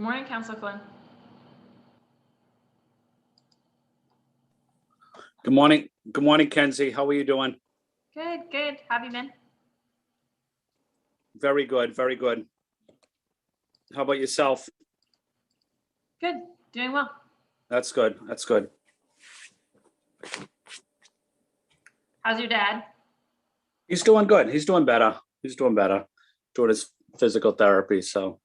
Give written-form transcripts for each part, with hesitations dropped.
Good morning, Councilor Flynn. Good morning. Good morning, Kenzie. How are you doing? Good, good. How have you been? Very good, very good. How about yourself? Good, doing well. That's good. That's good. How's your dad? He's doing good. He's doing better. He's doing better. Doing his physical therapy. So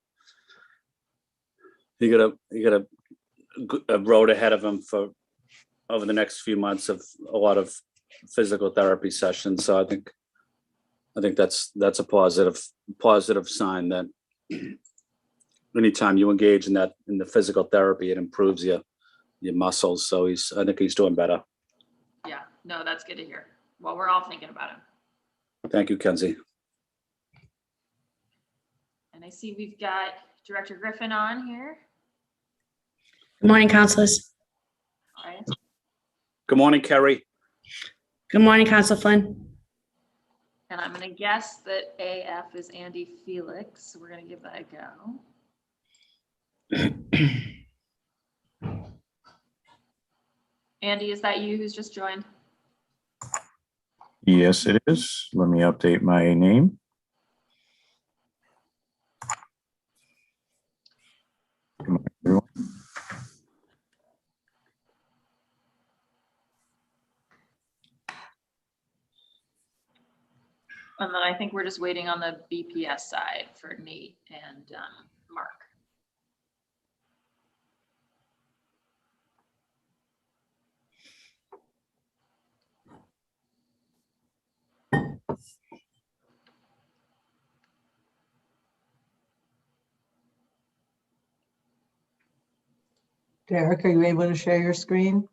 he got a road ahead of him for over the next few months of a lot of physical therapy sessions. So I think that's a positive sign that anytime you engage in the physical therapy, it improves your muscles. So I think he's doing better. Yeah, no, that's good to hear. Well, we're all thinking about him. Thank you, Kenzie. And I see we've got Director Griffin on here. Good morning, councilors. All right. Good morning, Kerry. Good morning, Councilor Flynn. And I'm going to guess that AF is Andy Felix. So we're going to give that a go. Andy, is that you who's just joined? Yes, it is. Let me update my name. Good morning, everyone. And then I think we're just waiting on the BPS side for Nate and Mark. Derek, are you able to share your screen?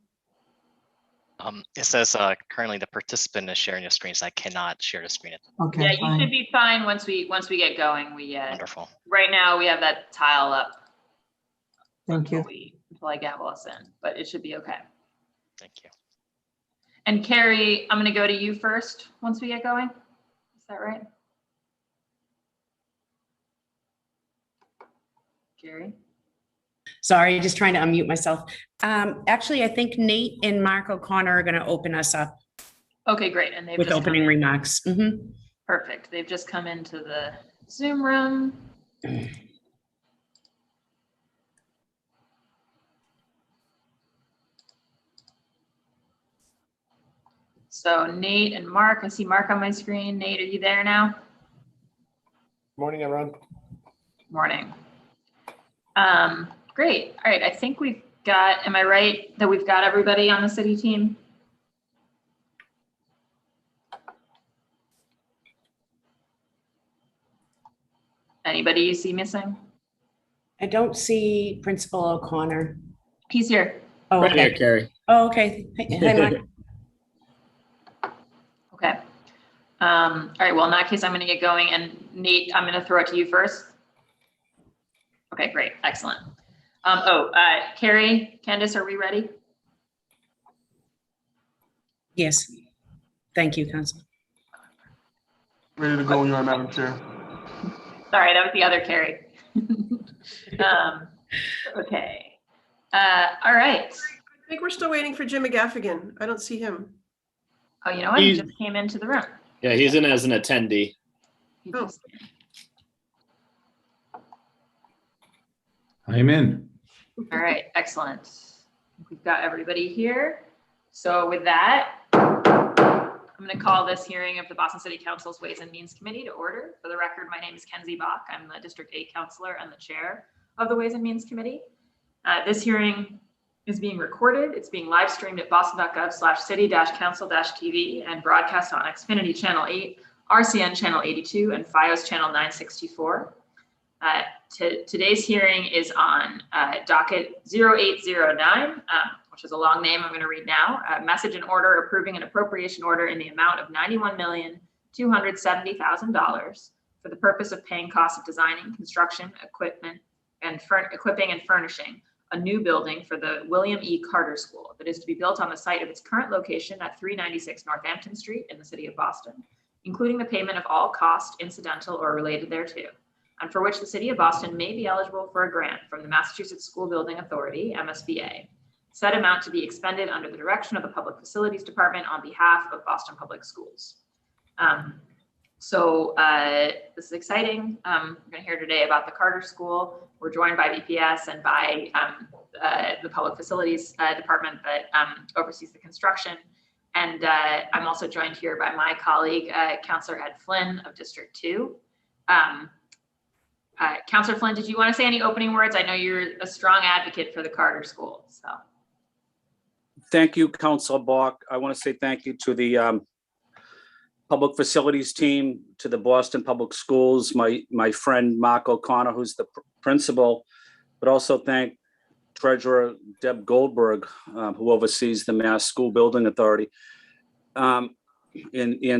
It says currently the participant is sharing the screen, so I cannot share the screen. Okay, Yeah, you fine. should be fine once we get going. Wonderful. Right now we have that tile up. Thank you. Until I gavel us in, but it should be okay. Thank you. And Carrie, I'm going to go to you first once we get going. Is that right? Carrie? Sorry, just trying to unmute myself. Actually, I think Nate and Mark O'Connor are going to open us up Okay, great. And they've with just opening come in. remarks. Mhm. Perfect. They've just come into the Zoom room. So Nate and Mark, I see Mark on my screen. Nate, are you there now? Morning, everyone. Morning. Great. All right. I think we've got, am I right that we've got everybody on the city team? Anybody you see missing? I don't see Principal O'Connor. He's here. Oh, Right here, okay. Carrie. Oh, okay. Hi, Mark. Okay. All right. Well, in that case, I'm going to get going. And Nate, I'm going to throw it to you first. Okay, great. Excellent. Carrie, Candace, are we ready? Yes. Thank you, Council. Ready to go when you are, Madam Chair. Sorry, that was the other Carrie. Okay. All right. I think we're still waiting for Jim McGaffigan. I don't see him. Oh, you know what? He just came into the room. Yeah, he's in as an attendee. He Oh. just- I'm in. All right, excellent. We've got everybody here. So with that, I'm going to call this hearing of the Boston City Council's Ways and Means Committee to order. For the record, my name is Kenzie Bach. I'm the District 8 Councilor and the Chair of the Ways and Means Committee. This hearing is being recorded. It's being live streamed at boston.gov/city-council-tv and broadcast on Xfinity Channel 8, RCN Channel 82, and FiOS Channel 964. Today's hearing is on Docket 0809, which is a long name I'm going to read now. A message and order approving an appropriation order in the amount of $91,270,000 for the purpose of paying costs of designing, construction, equipping and furnishing a new building for the William E. Carter School that is to be built on the site of its current location at 396 Northampton Street in the city of Boston, including the payment of all costs incidental or related thereto. and for which the City of Boston may be eligible for a grant from the Massachusetts School Building Authority, MSBA. Said amount to be expended under the direction of the Public Facilities Department on behalf of Boston Public Schools. This is exciting. We're going to hear today about the Carter School. We're joined by BPS and by the Public Facilities Department that oversees the construction. And I'm also joined here by my colleague, Councillor Ed Flynn of District 2. Councillor Flynn, did you want to say any opening words? I know you're a strong advocate for the Carter School. So, Thank you, Councilor Bach. I want to say thank you to the Public Facilities team, to the Boston Public Schools, my friend Mark O'Connor, who's the principal, but also thank Treasurer Deb Goldberg, who oversees the Mass School Building Authority, and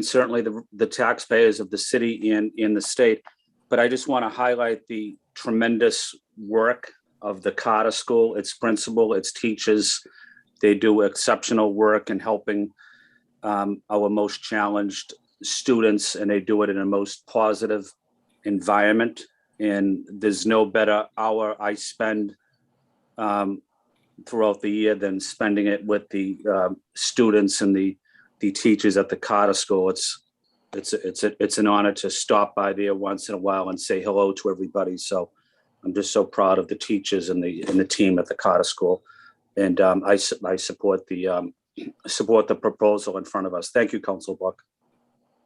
certainly the taxpayers of the city and in the state. But I just want to highlight the tremendous work of the Carter School, its principal, its teachers. They do exceptional work in helping our most challenged students, and they do it in a most positive environment. And there's no better hour I spend throughout the year than spending it with the students and the teachers at the Carter School. It's an honor to stop by there once in a while and say hello to everybody. So I'm just so proud of the teachers and the team at the Carter School. And I support the proposal in front of us. Thank you, Councilor Buck.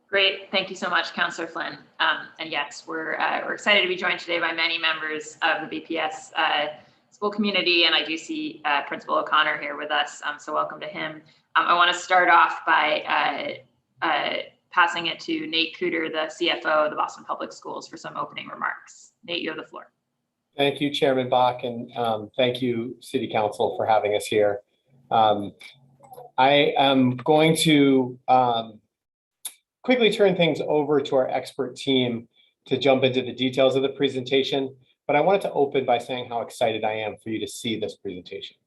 great. Thank you so much, Councillor Flynn. And yes, we're excited to be joined today by many members of the BPS school community. And I do see Principal O'Connor here with us. So welcome to him. I want to start off by passing it to Nate Cooter, the CFO of the Boston Public Schools, for some opening remarks. Nate, you have the floor. Thank you, Chairman Bach, and thank you, City Council, for having us here. I am going to quickly turn things over to our expert team to jump into the details of the presentation, but I wanted to open by saying how excited I am for you to see this presentation.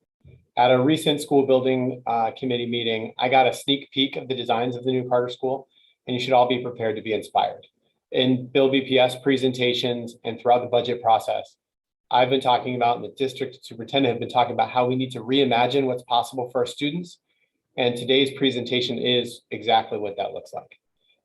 At a recent school building committee meeting, I got a sneak peek of the designs of the new Carter School, and you should all be prepared to be inspired. In Bill BPS presentations and throughout the budget process, I've been talking about, and the district superintendent have been talking about, how we need to reimagine what's possible for our students. And today's presentation is exactly what that looks like.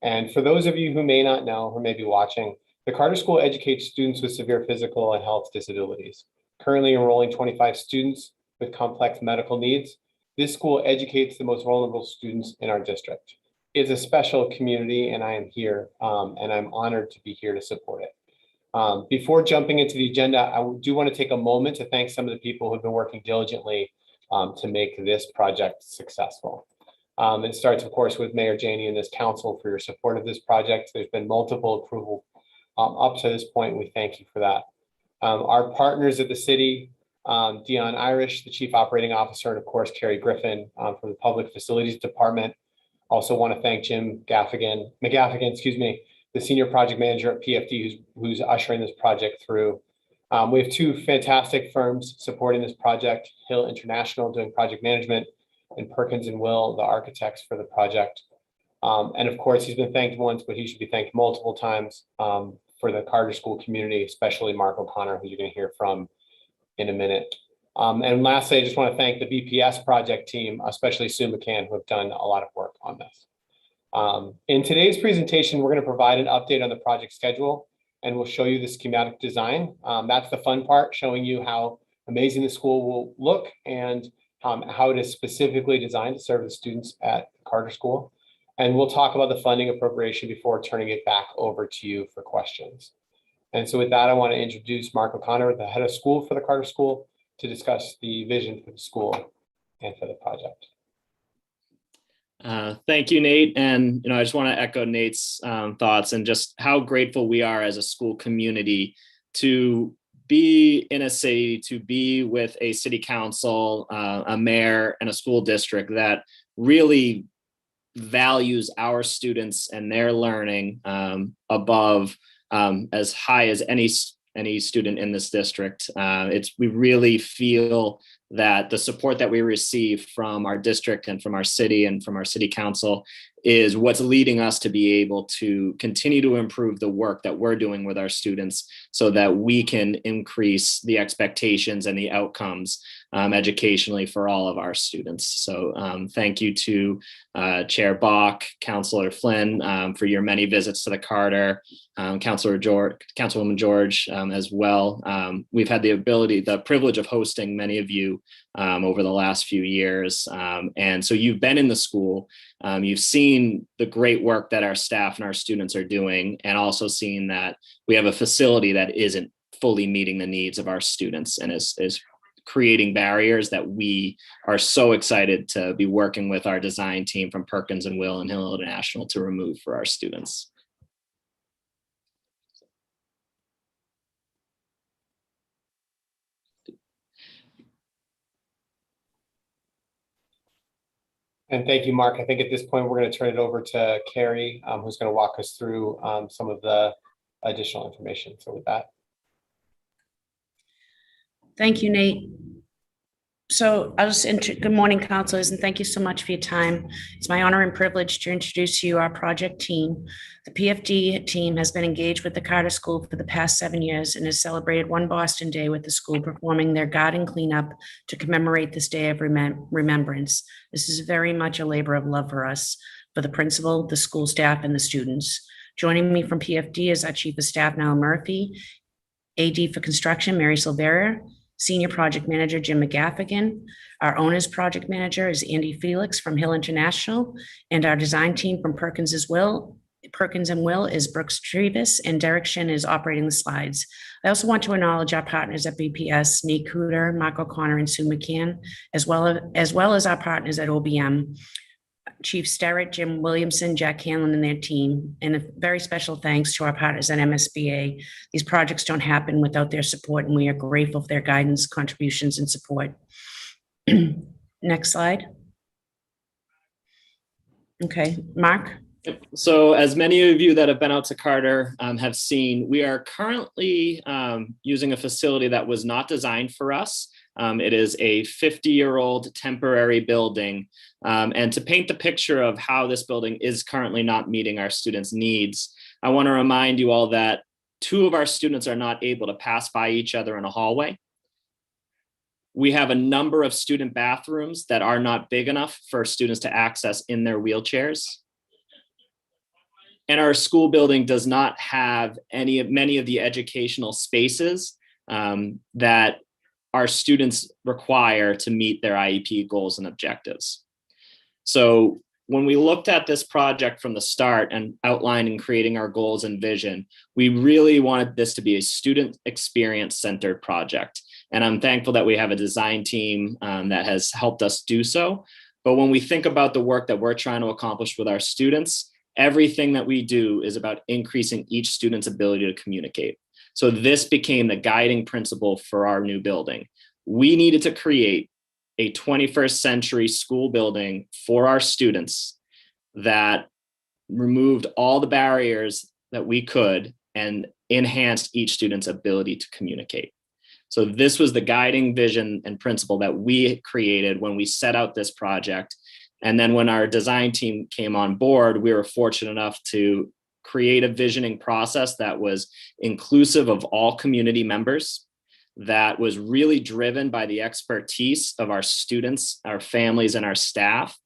And for those of you who may not know, or may be watching, the Carter School educates students with severe physical and health disabilities. Currently enrolling 25 students with complex medical needs. This school educates the most vulnerable students in our district. It's a special community, and I am here, and I'm honored to be here to support it. Before jumping into the agenda, I do want to take a moment to thank some of the people who have been working diligently to make this project successful. It starts, of course, with Mayor Janey and this council for your support of this project. There's been multiple approval up to this point, and we thank you for that. Our partners at the city, Dion Irish, the Chief Operating Officer, and of course, Carrie Griffin from the Public Facilities Department. Also want to thank Jim McGaffigan, the Senior Project Manager at PFD, who's ushering this project through. We have two fantastic firms supporting this project, Hill International doing project management, and Perkins and Will, the architects for the project. And of course, he's been thanked once, but he should be thanked multiple times for the Carter School community, especially Mark O'Connor, who you're going to hear from in a minute. And lastly, I just want to thank the BPS project team, especially Sue McCann, who have done a lot of work on this. In today's presentation, we're going to provide an update on the project schedule, and we'll show you the schematic design. That's the fun part, showing you how amazing the school will look and how it is specifically designed to serve the students at Carter School. And we'll talk about the funding appropriation before turning it back over to you for questions. And so with that, I want to introduce Mark O'Connor, the head of school for the Carter School, to discuss the vision for the school and for the project. Thank you, Nate. And I just want to echo Nate's thoughts and just how grateful we are as a school community to be in a city, to be with a city council, a mayor, and a school district that really values our students and their learning above as high as any student in this district. We really feel that the support that we receive from our district and from our city and from our city council is what's leading us to be able to continue to improve the work that we're doing with our students so that we can increase the expectations and the outcomes educationally for all of our students. So thank you to Chair Bach, Councillor Flynn for your many visits to the Carter, Councilwoman George as well. We've had the privilege of hosting many of you over the last few years. And so you've been in the school, you've seen the great work that our staff and our students are doing, and also seen that we have a facility that isn't fully meeting the needs of our students and is creating barriers that we are so excited to be working with our design team from Perkins and Will and Hill International to remove for our students. And thank you, Mark. I think at this point, we're going to turn it over to Carrie, who's going to walk us through some of the additional information. So with that. Thank you, Nate. So good morning, counselors, and thank you so much for your time. It's my honor and privilege to introduce you our project team. The PFD team has been engaged with the Carter School for the past 7 years and has celebrated One Boston Day with the school performing their garden cleanup to commemorate this day of remembrance. This is very much a labor of love for us, for the principal, the school staff, and the students. Joining me from PFD is our Chief of Staff, Nell Murphy, AD for Construction, Mary Silvera, Senior Project Manager, Jim McGaffigan. Our Owner's Project Manager is Andy Felix from Hill International, and our design team from Perkins and Will is Brooks Trevis, and Derek Shin is operating the slides. I also want to acknowledge our partners at BPS, Nate Cooter, Mark O'Connor, and Sue McCann, as well as our partners at OBM, Chief Sterrett, Jim Williamson, Jack Hanlon, and their team. And a very special thanks to our partners at MSBA. These projects don't happen without their support, and we are grateful for their guidance, contributions, and support. Next slide. Okay, Mark. So as many of you that have been out to Carter have seen, we are currently using a facility that was not designed for us. It is a 50-year-old temporary building. And to paint the picture of how this building is currently not meeting our students' needs, I want to remind you all that 2 of our students are not able to pass by each other in a hallway. We have a number of student bathrooms that are not big enough for students to access in their wheelchairs. And our school building does not have many of the educational spaces that our students require to meet their IEP goals and objectives. So when we looked at this project from the start and outlined and creating our goals and vision, we really wanted this to be a student experience centered project. And I'm thankful that we have a design team that has helped us do so. But when we think about the work that we're trying to accomplish with our students, everything that we do is about increasing each student's ability to communicate. So this became the guiding principle for our new building. We needed to create a 21st century school building for our students that removed all the barriers that we could and enhanced each student's ability to communicate. So this was the guiding vision and principle that we created when we set out this project. And then when our design team came on board, we were fortunate enough to create a visioning process that was inclusive of all community members, that was really driven by the expertise of our students, our families, and our staff,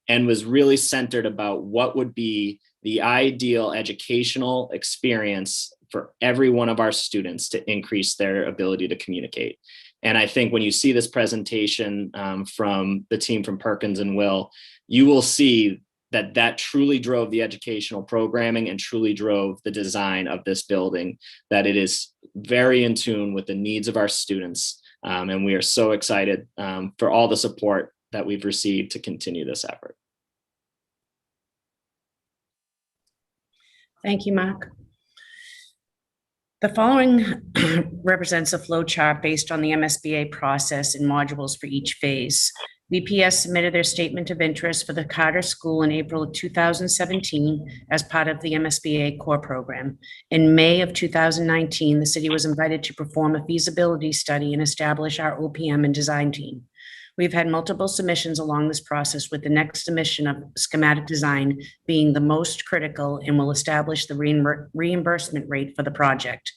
and was really centered about what would be the ideal educational experience for every one of our students to increase their ability to communicate. And I think when you see this presentation from the team from Perkins and Will, you will see that that truly drove the educational programming and truly drove the design of this building, that it is very in tune with the needs of our students. And we are so excited for all the support that we've received to continue this effort. Thank you, Mark. The following represents a flow chart based on the MSBA process and modules for each phase. BPS submitted their statement of interest for the Carter School in April of 2017 as part of the MSBA core program. In May of 2019, the city was invited to perform a feasibility study and establish our OPM and design team. We've had multiple submissions along this process, with the next submission of schematic design being the most critical and will establish the reimbursement rate for the project.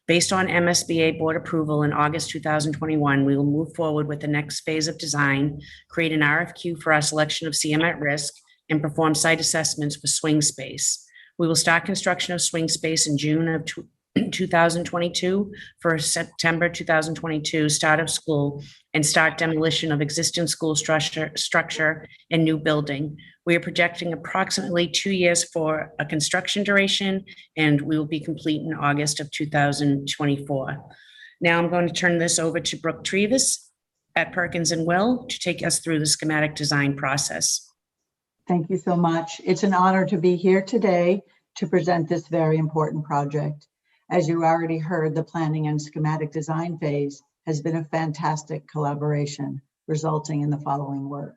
Based on MSBA board approval in August 2021, we will move forward with the next phase of design, create an RFQ for our selection of CM at risk, and perform site assessments for swing space. We will start construction of swing space in June of 2022 for September 2022 start of school, and start demolition of existing school structure and new building. We are projecting approximately 2 years for a construction duration, and we will be complete in August of 2024. Now I'm going to turn this over to Brooke Trevis at Perkins and Will to take us through the schematic design process. Thank you so much. It's an honor to be here today to present this very important project. As you already heard, the planning and schematic design phase has been a fantastic collaboration, resulting in the following work.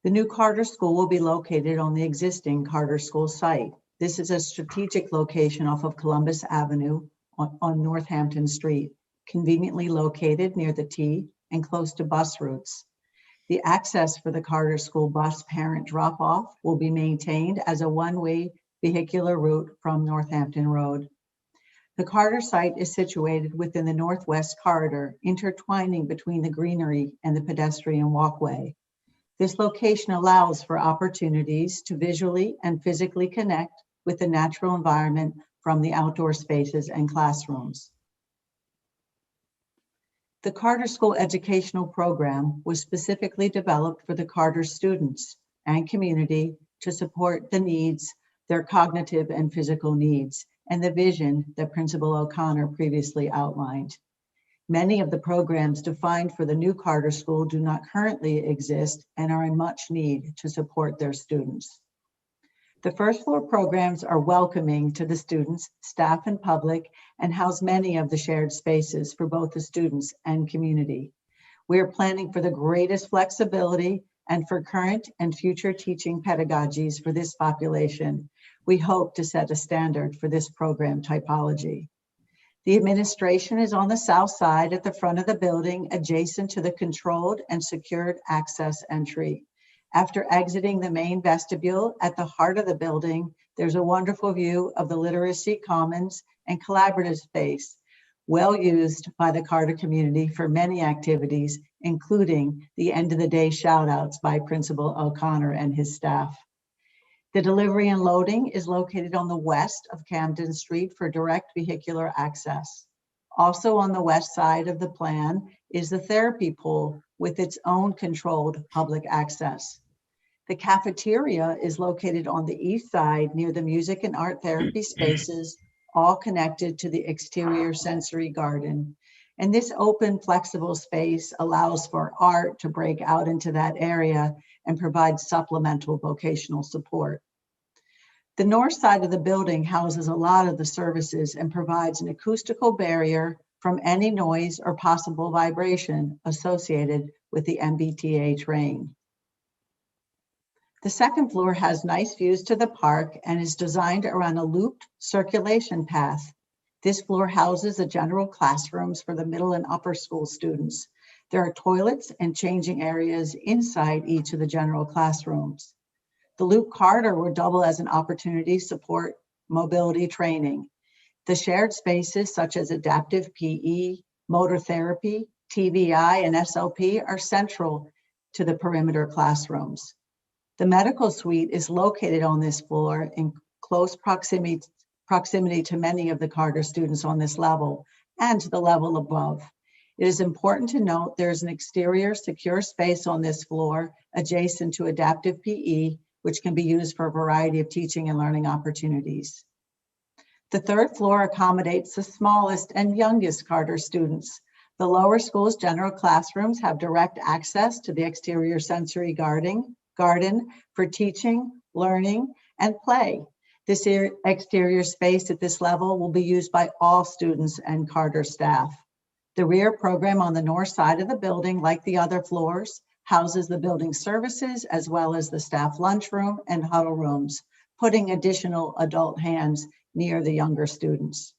The new Carter School will be located on the existing Carter School site. This is a strategic location off of Columbus Avenue on Northampton Street, conveniently located near the T and close to bus routes. The access for the Carter School bus parent drop-off will be maintained as a one-way vehicular route from Northampton Road. The Carter site is situated within the northwest corridor, intertwining between the greenery and the pedestrian walkway. This location allows for opportunities to visually and physically connect with the natural environment from the outdoor spaces and classrooms. The Carter School educational program was specifically developed for the Carter students and community to support the needs, their cognitive and physical needs, and the vision that Principal O'Connor previously outlined. Many of the programs defined for the new Carter School do not currently exist and are in much need to support their students. The first floor programs are welcoming to the students, staff, and public, and house many of the shared spaces for both the students and community. We are planning for the greatest flexibility and for current and future teaching pedagogies for this population. We hope to set a standard for this program typology. The administration is on the south side at the front of the building, adjacent to the controlled and secured access entry. After exiting the main vestibule at the heart of the building, there's a wonderful view of the Literacy Commons and collaborative space, well used by the Carter community for many activities, including the end of the day shout outs by Principal O'Connor and his staff. The delivery and loading is located on the west of Camden Street for direct vehicular access. Also on the west side of the plan is the therapy pool with its own controlled public access. The cafeteria is located on the east side near the music and art therapy spaces, all connected to the exterior sensory garden. And this open, flexible space allows for art to break out into that area and provide supplemental vocational support. The north side of the building houses a lot of the services and provides an acoustical barrier from any noise or possible vibration associated with the MBTA train. The second floor has nice views to the park and is designed around a looped circulation path. This floor houses the general classrooms for the middle and upper school students. There are toilets and changing areas inside each of the general classrooms. The loop corridor will double as an opportunity to support mobility training. The shared spaces such as adaptive PE, motor therapy, TVI, and SLP are central to the perimeter classrooms. The medical suite is located on this floor in close proximity to many of the Carter students on this level and to the level above. It is important to note there is an exterior secure space on this floor adjacent to adaptive PE, which can be used for a variety of teaching and learning opportunities. The third floor accommodates the smallest and youngest Carter students. The lower school's general classrooms have direct access to the exterior sensory garden for teaching, learning, and play. This exterior space at this level will be used by all students and Carter staff. The rear program on the north side of the building, like the other floors, houses the building services as well as the staff lunchroom and huddle rooms, putting additional adult hands near the younger students.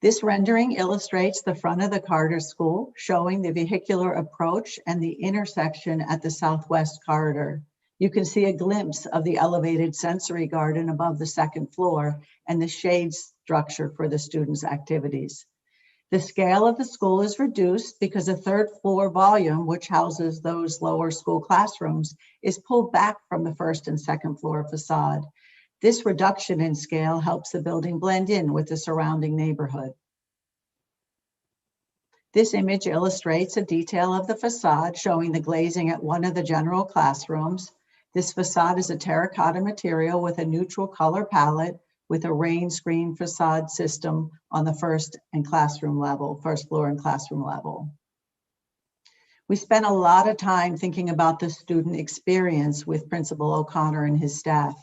This rendering illustrates the front of the Carter School, showing the vehicular approach and the intersection at the southwest corridor. You can see a glimpse of the elevated sensory garden above the second floor and the shade structure for the students' activities. The scale of the school is reduced because a third floor volume, which houses those lower school classrooms, is pulled back from the first and second floor facade. This reduction in scale helps the building blend in with the surrounding neighborhood. This image illustrates a detail of the facade showing the glazing at one of the general classrooms. This facade is a terracotta material with a neutral color palette with a rain screen facade system on the first floor and classroom level. We spent a lot of time thinking about the student experience with Principal O'Connor and his staff.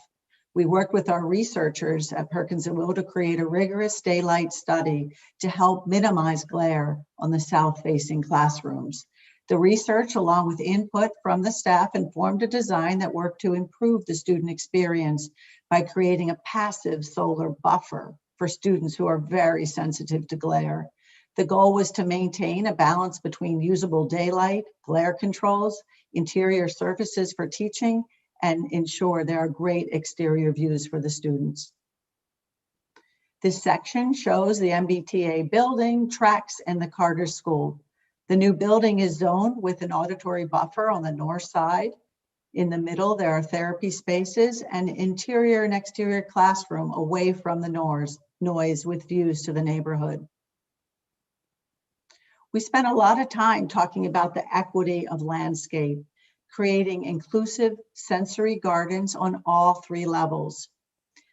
We worked with our researchers at Perkins and Will to create a rigorous daylight study to help minimize glare on the south-facing classrooms. The research, along with input from the staff, informed a design that worked to improve the student experience by creating a passive solar buffer for students who are very sensitive to glare. The goal was to maintain a balance between usable daylight, glare controls, interior surfaces for teaching, and ensure there are great exterior views for the students. This section shows the MBTA building, tracks, and the Carter School. The new building is zoned with an auditory buffer on the north side. In the middle, there are therapy spaces and interior and exterior classroom away from the noise with views to the neighborhood. We spent a lot of time talking about the equity of landscape, creating inclusive sensory gardens on all 3 levels.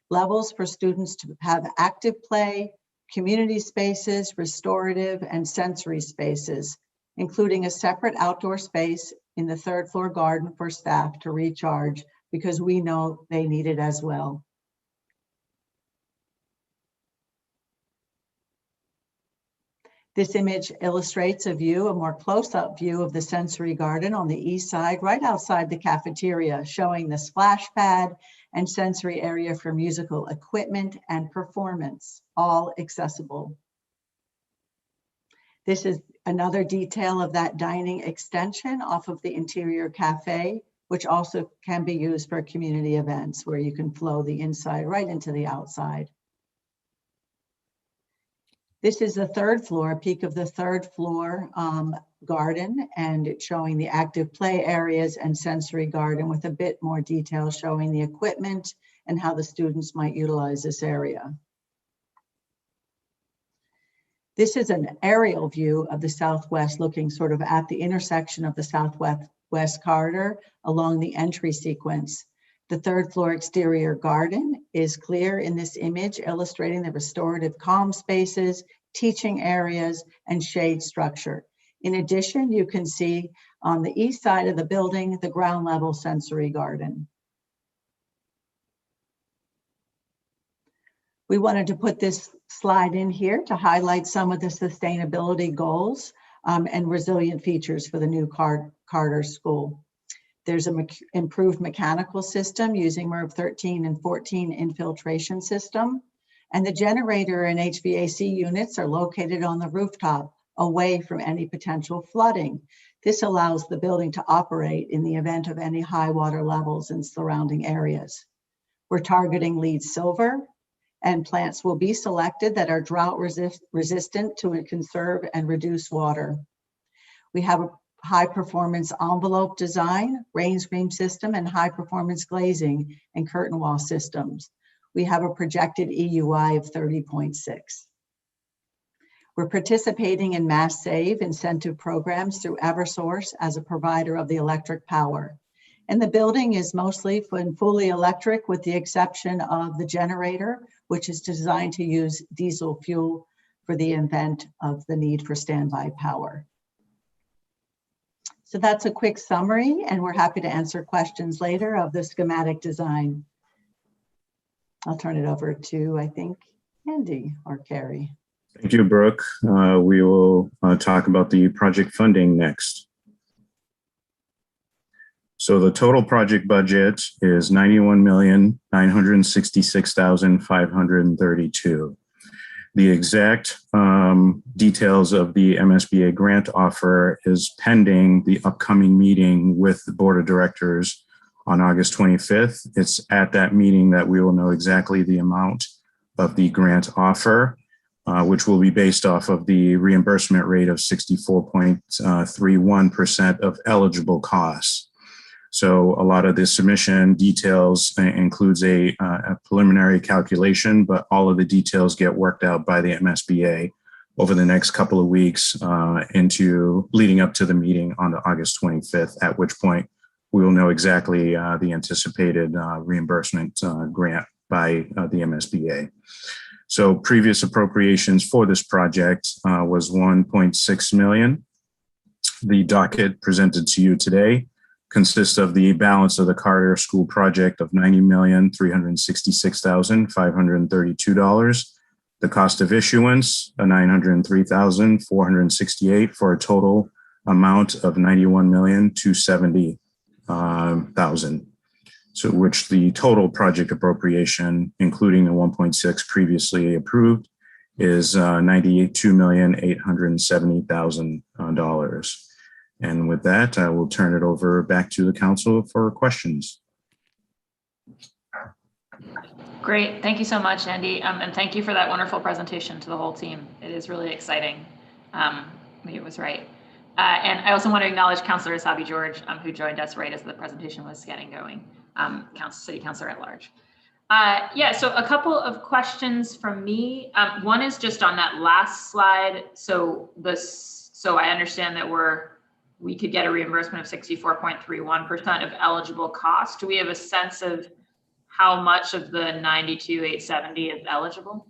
Levels for students to have active play, community spaces, restorative, and sensory spaces, including a separate outdoor space in the 3rd floor garden for staff to recharge because we know they need it as well. This image illustrates a more close-up view of the sensory garden on the east side, right outside the cafeteria, showing the splash pad and sensory area for musical equipment and performance, all accessible. This is another detail of that dining extension off of the interior cafe, which also can be used for community events where you can flow the inside right into the outside. This is the 3rd floor, a peek of the 3rd floor garden, and it's showing the active play areas and sensory garden with a bit more detail showing the equipment and how the students might utilize this area. This is an aerial view of the southwest, looking sort of at the intersection of the southwest corridor along the entry sequence. The 3rd floor exterior garden is clear in this image, illustrating the restorative calm spaces, teaching areas, and shade structure. In addition, you can see on the east side of the building, the ground level sensory garden. We wanted to put this slide in here to highlight some of the sustainability goals and resilient features for the new Carter School. There's an improved mechanical system using MERV 13 and 14 infiltration system. And the generator and HVAC units are located on the rooftop away from any potential flooding. This allows the building to operate in the event of any high water levels in surrounding areas. We're targeting LEED Silver, and plants will be selected that are drought resistant to conserve and reduce water. We have a high performance envelope design, rain screen system, and high performance glazing and curtain wall systems. We have a projected EUI of 30.6. We're participating in Mass Save incentive programs through Eversource as a provider of the electric power. And the building is mostly fully electric with the exception of the generator, which is designed to use diesel fuel for the event of the need for standby power. So that's a quick summary, and we're happy to answer questions later of the schematic design. I'll turn it over to, I think, Andy or Carrie. Thank you, Brooke. We will talk about the project funding next. So the total project budget is $91,966,532. The exact details of the MSBA grant offer is pending the upcoming meeting with the Board of Directors on August 25th. It's at that meeting that we will know exactly the amount of the grant offer, which will be based off of the reimbursement rate of 64.31% of eligible costs. So a lot of the submission details includes a preliminary calculation, but all of the details get worked out by the MSBA over the next couple of weeks into leading up to the meeting on the August 25th, at which point we will know exactly the anticipated reimbursement grant by the MSBA. So previous appropriations for this project was $1.6 million. The docket presented to you today consists of the balance of the Carter School project of $90,366,532. The cost of issuance, $903,468 for a total amount of $91,270,000. So which the total project appropriation, including the 1.6 previously approved, is $92,870,000. And with that, I will turn it over back to the council for questions. Great. Thank you so much, Andy. And thank you for that wonderful presentation to the whole team. It is really exciting. It was right. And I also want to acknowledge Councilor Asabi George, who joined us right as the presentation was getting going, City Councilor at Large. Yeah, so a couple of questions from me. One is just on that last slide. So I understand that we could get a reimbursement of 64.31% of eligible cost. Do we have a sense of how much of the 92,870 is eligible?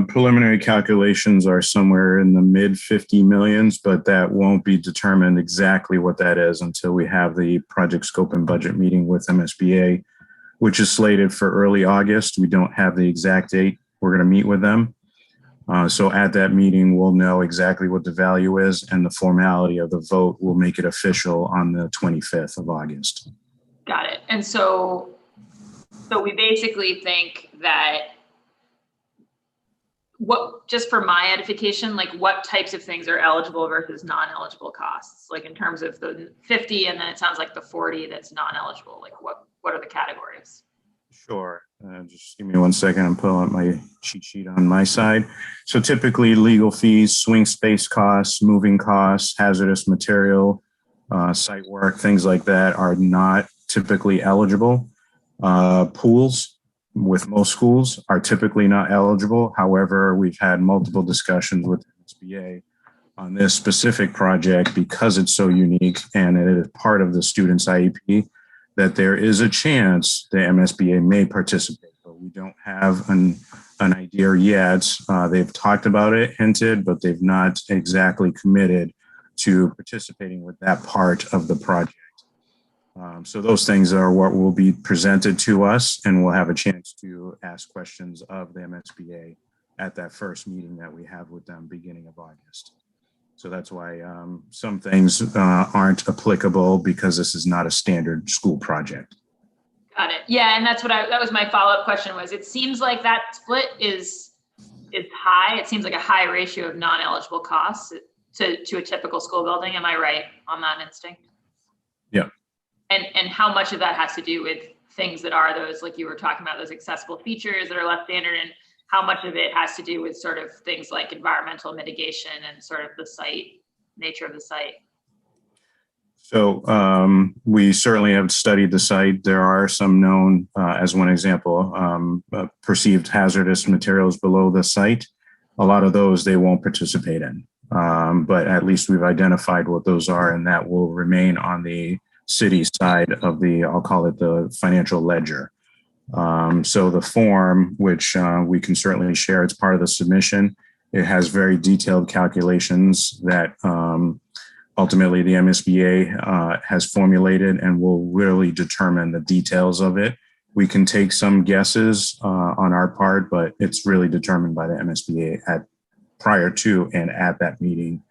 Preliminary calculations are somewhere in the mid 50 millions, but that won't be determined exactly what that is until we have the project scope and budget meeting with MSBA, which is slated for early August. We don't have the exact date. We're going to meet with them. So at that meeting, we'll know exactly what the value is, and the formality of the vote will make it official on the 25th of August. Got it. And so we basically think that just for my edification, like what types of things are eligible versus non-eligible costs, like in terms of the 50, and then it sounds like the 40 that's non-eligible, like what are the categories? Sure. Just give me 1 second. I'm pulling up my cheat sheet on my side. So typically legal fees, swing space costs, moving costs, hazardous material, site work, things like that are not typically eligible. Pools with most schools are typically not eligible. However, we've had multiple discussions with SBA on this specific project because it's so unique and it is part of the student's IEP, that there is a chance the MSBA may participate, but we don't have an idea yet. They've talked about it, hinted, but they've not exactly committed to participating with that part of the project. So those things are what will be presented to us, and we'll have a chance to ask questions of the MSBA at that first meeting that we have with them beginning of August. So that's why some things aren't applicable, because this is not a standard school project. Got it. Yeah, and that was my follow-up question. Was it seems like that split is high. It seems like a high ratio of non-eligible costs to a typical school building. Am I right on that instinct? Yeah. And how much of that has to do with things that are those, like you were talking about, those accessible features that are less standard, and how much of it has to do with sort of things like environmental mitigation and sort of the nature of the site? So we certainly have studied the site. There are some known, as one example, perceived hazardous materials below the site. A lot of those they won't participate in, but at least we've identified what those are, and that will remain on the city side of I'll call it the financial ledger. So the form, which we can certainly share, it's part of the submission. It has very detailed calculations that ultimately the MSBA has formulated and will really determine the details of it. We can take some guesses on our part, but it's really determined by the MSBA prior to and at that meeting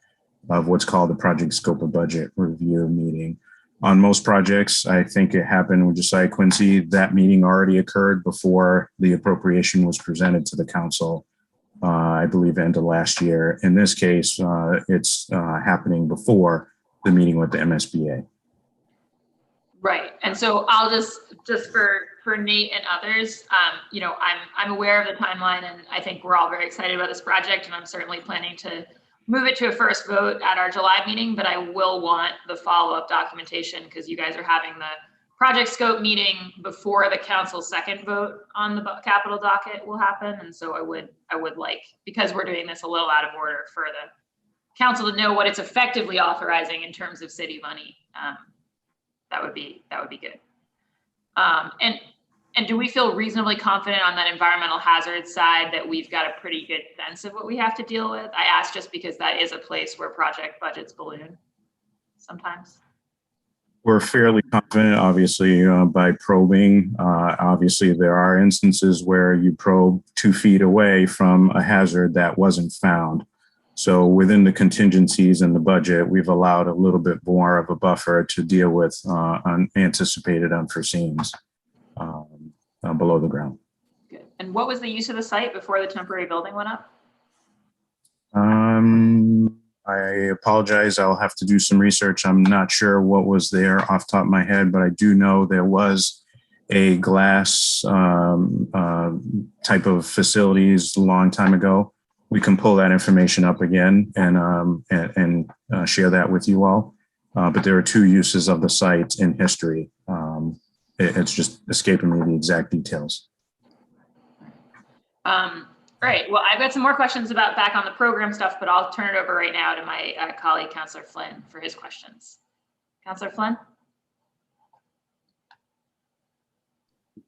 of what's called the project scope of budget review meeting. On most projects, I think it happened with Josiah Quincy. That meeting already occurred before the appropriation was presented to the council, I believe end of last year. In this case, it's happening before the meeting with the MSBA. Right. And so I'll just for Nate and others, you know, I'm aware of the timeline, and I think we're all very excited about this project, and I'm certainly planning to move it to a first vote at our July meeting, but I will want the follow-up documentation because you guys are having the project scope meeting before the council's second vote on the capital docket will happen. And so I would like, because we're doing this a little out of order, for the council to know what it's effectively authorizing in terms of city money. That would be good. And do we feel reasonably confident on that environmental hazard side that we've got a pretty good sense of what we have to deal with? I ask just because that is a place where project budgets balloon sometimes. We're fairly confident, obviously, by probing. Obviously, there are instances where you probe 2 feet away from a hazard that wasn't found. So within the contingencies in the budget, we've allowed a little bit more of a buffer to deal with unanticipated unforeseens below the ground. Good. And what was the use of the site before the temporary building went up? I apologize. I'll have to do some research. I'm not sure what was there off the top of my head, but I do know there was a glass type of facilities a long time ago. We can pull that information up again and share that with you all. But there are 2 uses of the site in history. It's just escaping me the exact details. All right, well, I've got some more questions about back on the program stuff, but I'll turn it over right now to my colleague, Councillor Flynn, for his questions. Councillor Flynn?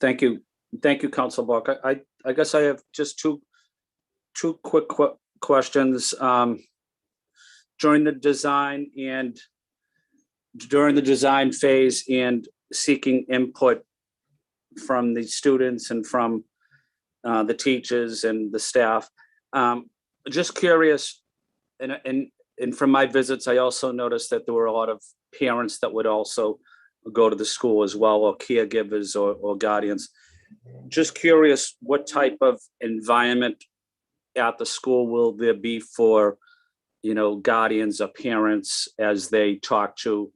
Thank you. Thank you, Council Buck. I guess I have just two quick questions. During the design phase and seeking input from the students and from the teachers and the staff, just curious, and from my visits, I also noticed that there were a lot of parents that would also go to the school as well, or caregivers or guardians. Just curious, what type of environment at the school will there be for, you know, guardians or parents as they talk to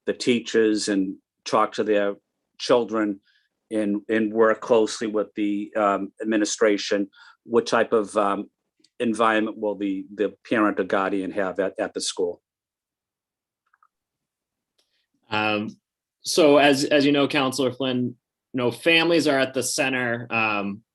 the teachers and talk to their children and work closely with the administration? What type of environment will the parent or guardian have at the school? So as you know, Councillor Flynn, you know, families are at the center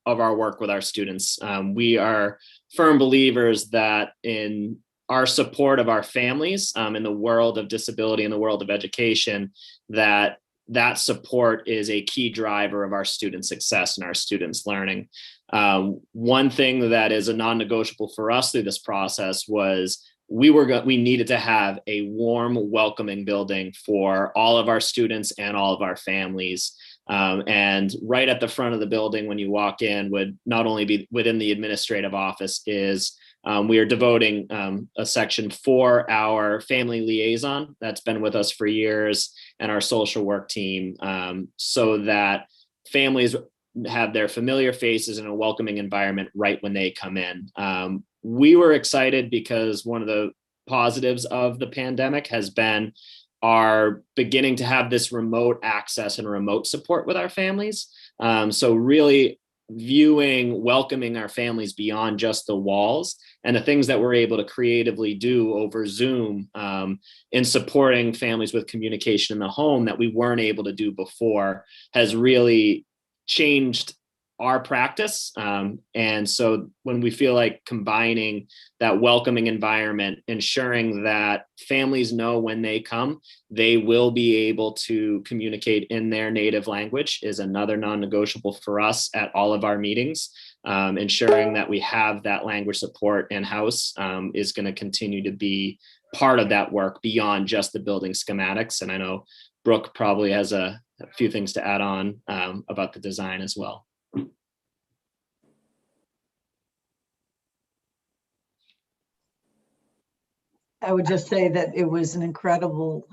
of our work with our students. We are firm believers that in our support of our families in the world of disability, in the world of education, that support is a key driver of our students' success and our students' learning. One thing that is a non-negotiable for us through this process was we needed to have a warm, welcoming building for all of our students and all of our families. And right at the front of the building, when you walk in, would not only be within the administrative office is we are devoting a section for our family liaison that's been with us for years and our social work team, so that families have their familiar faces in a welcoming environment right when they come in. We were excited because one of the positives of the pandemic has been our beginning to have this remote access and remote support with our families. So really welcoming our families beyond just the walls and the things that we're able to creatively do over Zoom in supporting families with communication in the home that we weren't able to do before has really changed our practice. And so when we feel like combining that welcoming environment, ensuring that families know when they come, they will be able to communicate in their native language is another non-negotiable for us at all of our meetings. Ensuring that we have that language support in-house is going to continue to be part of that work beyond just the building schematics. And I know Brooke probably has a few things to add on about the design as well. I would just say that it was an incredible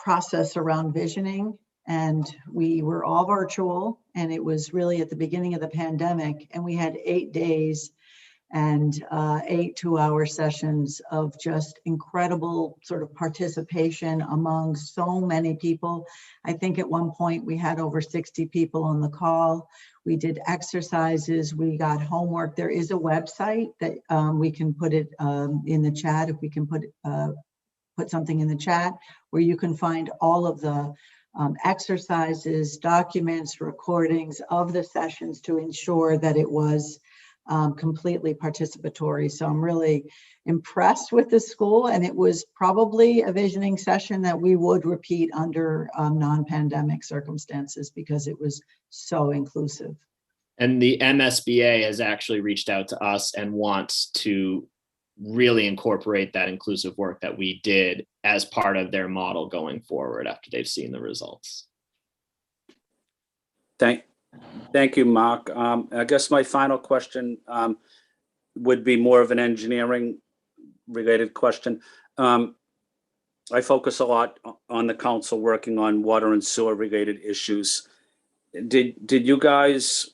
process around visioning, and we were all virtual, and it was really at the beginning of the pandemic, and we had 8 days and 8 2-hour sessions of just incredible sort of participation among so many people. I think at one point we had over 60 people on the call. We did exercises, we got homework. There is a website that we can put it in the chat, if we can put something in the chat, where you can find all of the exercises, documents, recordings of the sessions to ensure that it was completely participatory. So I'm really impressed with the school, and it was probably a visioning session that we would repeat under non-pandemic circumstances because it was so inclusive. And the MSBA has actually reached out to us and wants to really incorporate that inclusive work that we did as part of their model going forward after they've seen the results. Thank you, Mark. I guess my final question would be more of an engineering related question. I focus a lot on the council working on water and sewer related issues. Did you guys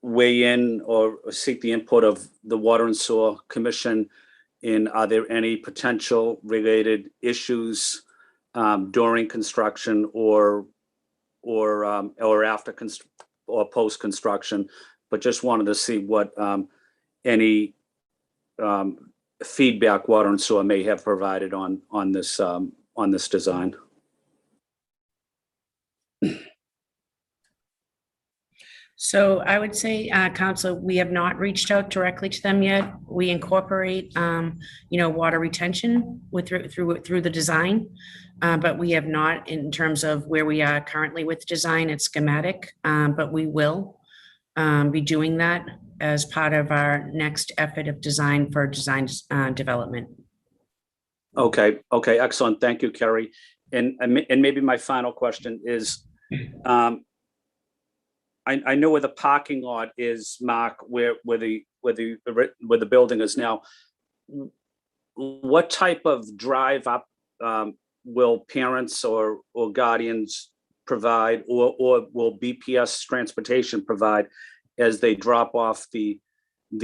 weigh in or seek the input of the Water and Sewer Commission in, are there any potential related issues during construction or after or post construction? But just wanted to see what any feedback Water and Sewer may have provided on this design. So I would say, Council, we have not reached out directly to them yet. We incorporate, water retention through the design, but we have not in terms of where we are currently with design. It's schematic, but we will be doing that as part of our next effort of design for design development. Okay, excellent. Thank you, Kerry. And maybe my final question is, I know where the parking lot is, Mark, where the building is now. What type of drive up will parents or guardians provide, or will BPS transportation provide as they drop off the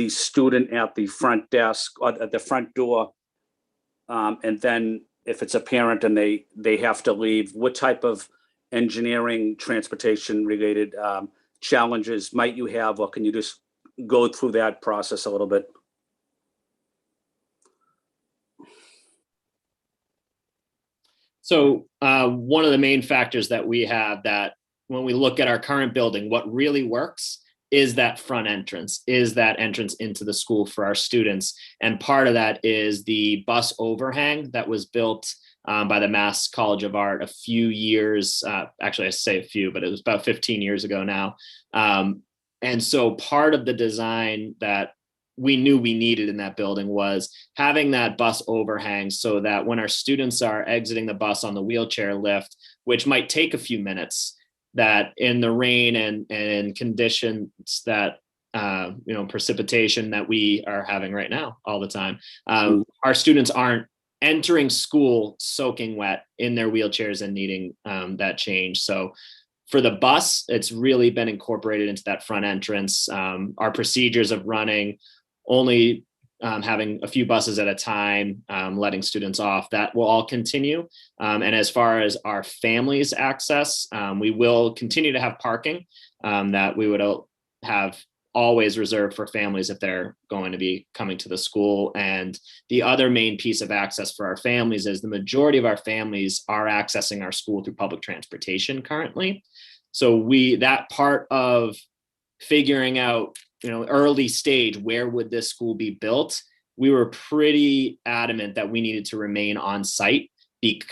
student at the front desk or at the front door? And then if it's a parent and they have to leave, what type of engineering transportation related challenges might you have, or can you just go through that process a little bit? So one of the main factors that we have, that when we look at our current building, what really works is that front entrance, is that entrance into the school for our students. And part of that is the bus overhang that was built by the Mass College of Art a few years, actually I say a few, but it was about 15 years ago now. And so part of the design that we knew we needed in that building was having that bus overhang so that when our students are exiting the bus on the wheelchair lift, which might take a few minutes, that in the rain and conditions that, precipitation that we are having right now all the time, our students aren't entering school soaking wet in their wheelchairs and needing that change. So for the bus, it's really been incorporated into that front entrance. Our procedures of running only having a few buses at a time, letting students off, that will all continue. And as far as our families access, we will continue to have parking that we would have always reserved for families if they're going to be coming to the school. And the other main piece of access for our families is the majority of our families are accessing our school through public transportation currently. So that part of figuring out, early stage, where would this school be built? We were pretty adamant that we needed to remain on site.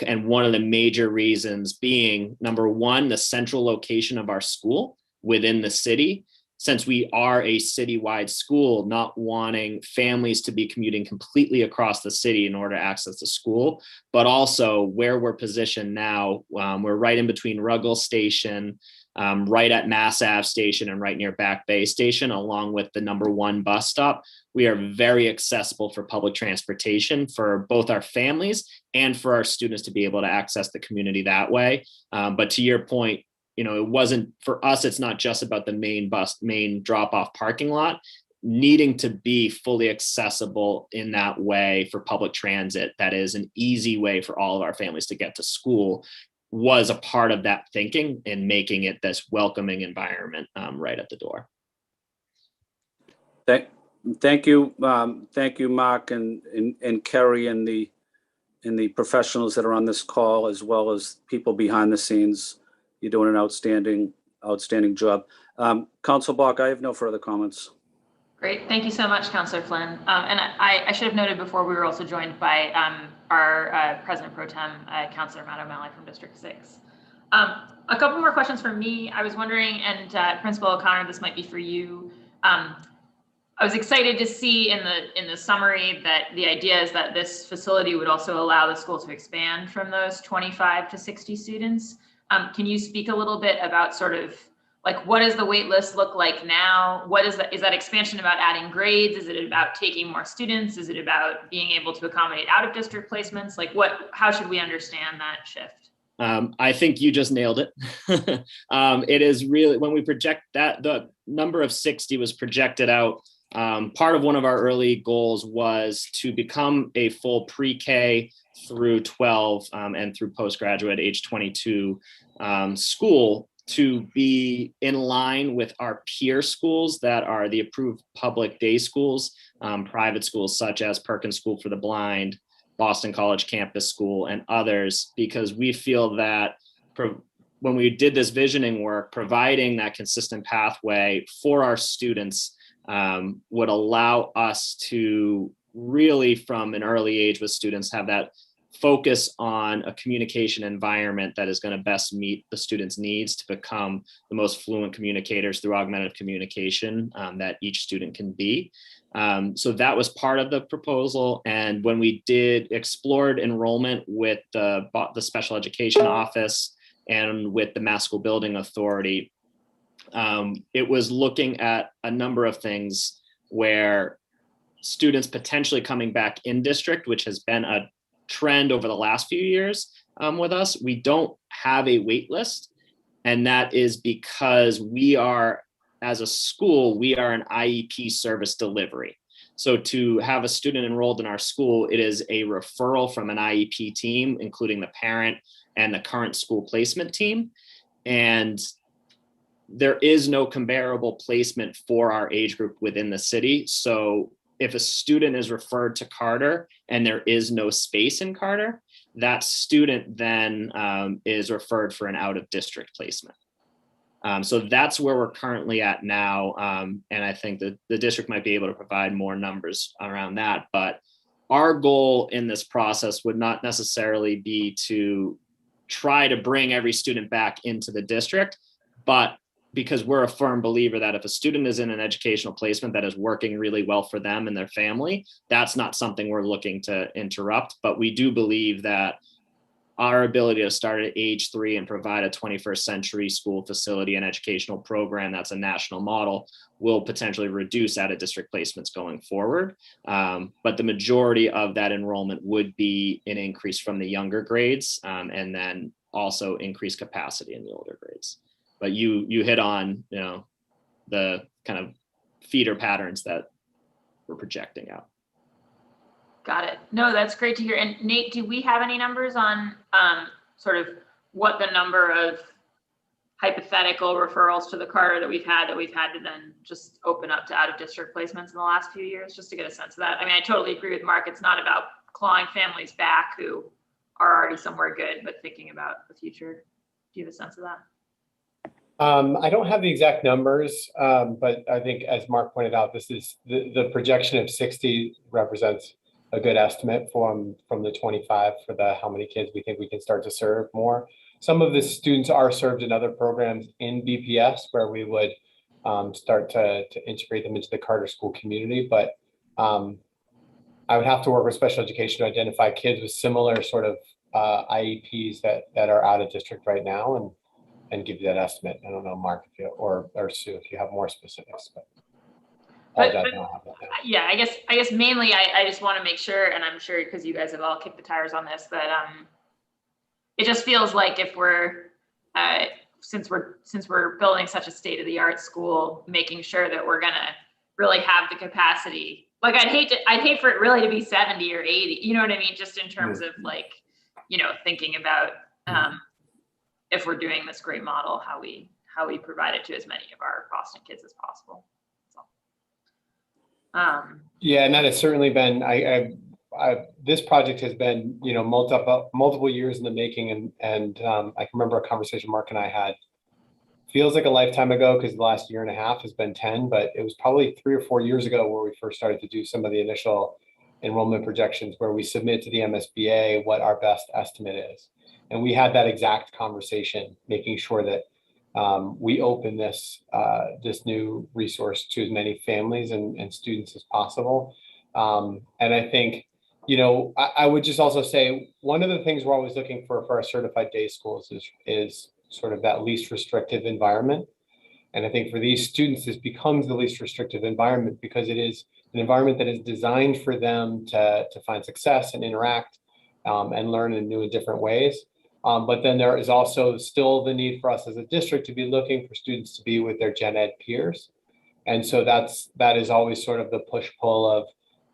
And one of the major reasons being, number one, the central location of our school within the city. Since we are a citywide school, not wanting families to be commuting completely across the city in order to access the school, but also where we're positioned now, we're right in between Ruggles Station, right at Mass Ave Station and right near Back Bay Station, along with the #1 bus stop. We are very accessible for public transportation for both our families and for our students to be able to access the community that way. But to your point, it wasn't for us, it's not just about the main drop-off parking lot. Needing to be fully accessible in that way for public transit, that is an easy way for all of our families to get to school, was a part of that thinking and making it this welcoming environment right at the door. Thank you, Mark and Kerry and the professionals that are on this call, as well as people behind the scenes. You're doing an outstanding job. Council Bach, I have no further comments. Great. Thank you so much, Councillor Flynn. And I should have noted before, we were also joined by our President Pro Tem, Councillor Matt O'Malley from District 6. A couple more questions from me. I was wondering, and Principal O'Connor, this might be for you. I was excited to see in the summary that the idea is that this facility would also allow the school to expand from those 25 to 60 students. Can you speak a little bit about sort of like, what does the wait list look like now? What is that expansion about adding grades? Is it about taking more students? Is it about being able to accommodate out of district placements? Like how should we understand that shift? I think you just nailed it. It is really, when we project that, the number of 60 was projected out. Part of one of our early goals was to become a full pre-K through 12 and through postgraduate age 22 school, to be in line with our peer schools that are the approved public day schools, private schools such as Perkins School for the Blind, Boston College Campus School, and others, because we feel that when we did this visioning work, providing that consistent pathway for our students would allow us to really, from an early age with students, have that focus on a communication environment that is going to best meet the students' needs to become the most fluent communicators through augmentative communication that each student can be. So that was part of the proposal. And when we explored enrollment with the special education office and with the Mass School Building Authority, it was looking at a number of things where students potentially coming back in district, which has been a trend over the last few years with us. We don't have a wait list, and that is because we are, as a school, we are an IEP service delivery. So to have a student enrolled in our school, it is a referral from an IEP team, including the parent and the current school placement team. And there is no comparable placement for our age group within the city. So if a student is referred to Carter and there is no space in Carter, that student then is referred for an out of district placement. So that's where we're currently at now. And I think that the district might be able to provide more numbers around that. But our goal in this process would not necessarily be to try to bring every student back into the district, but because we're a firm believer that if a student is in an educational placement that is working really well for them and their family, that's not something we're looking to interrupt. But we do believe that our ability to start at age 3 and provide a 21st century school facility and educational program that's a national model will potentially reduce out of district placements going forward. But the majority of that enrollment would be an increase from the younger grades and then also increased capacity in the older grades. But you hit on, the kind of feeder patterns that we're projecting out. Got it. No, that's great to hear. And Nate, do we have any numbers on sort of what the number of hypothetical referrals to the Carter that we've had to then just open up to out of district placements in the last few years, just to get a sense of that? I mean, I totally agree with Mark. It's not about clawing families back who are already somewhere good, but thinking about the future. Do you have a sense of that? I don't have the exact numbers, but I think, as Mark pointed out, this is the projection of 60 represents a good estimate from the 25 for how many kids we think we can start to serve more. Some of the students are served in other programs in BPS where we would start to integrate them into the Carter School community, but I would have to work with special education to identify kids with similar sort of IEPs that are out of district right now, and give you that estimate. I don't know, Mark, if you, or Sue, if you have more specifics, but. But- Apologize, I don't have that now. Yeah, I guess mainly I just want to make sure, and I'm sure because you guys have all kicked the tires on this, that it just feels like if we're since we're building such a state-of-the-art school, making sure that we're gonna really have the capacity. Like I'd hate for it really to be 70 or 80, you know what I mean? Just in terms of like, you know, thinking about if we're doing this great model, how we provide it to as many of our Boston kids as possible. Yeah, and that has certainly been, this project has been, you know, multiple years in the making, and I can remember a conversation Mark and I had. Feels like a lifetime ago because the last year and a half has been 10, but it was probably 3 or 4 years ago where we first started to do some of the initial enrollment projections where we submit to the MSBA what our best estimate is. And we had that exact conversation, making sure that we open this new resource to as many families and students as possible. And I think, you know, I would just also say one of the things we're always looking for our certified day schools is sort of that least restrictive environment. And I think for these students, this becomes the least restrictive environment because it is an environment that is designed for them to find success and interact and learn in new and different ways. But then there is also still the need for us as a district to be looking for students to be with their gen ed peers. And so that is always sort of the push-pull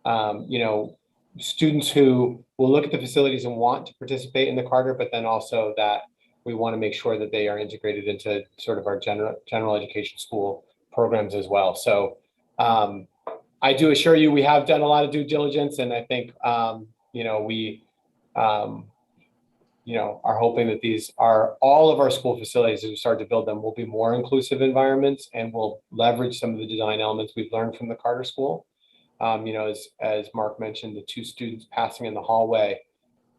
of, you know, students who will look at the facilities and want to participate in the Carter, but then also that we want to make sure that they are integrated into sort of our general education school programs as well. So I do assure you, we have done a lot of due diligence, and I think, you know, we, you know, are hoping that these are all of our school facilities as we start to build them will be more inclusive environments and will leverage some of the design elements we've learned from the Carter School. You know, as Mark mentioned, the 2 students passing in the hallway,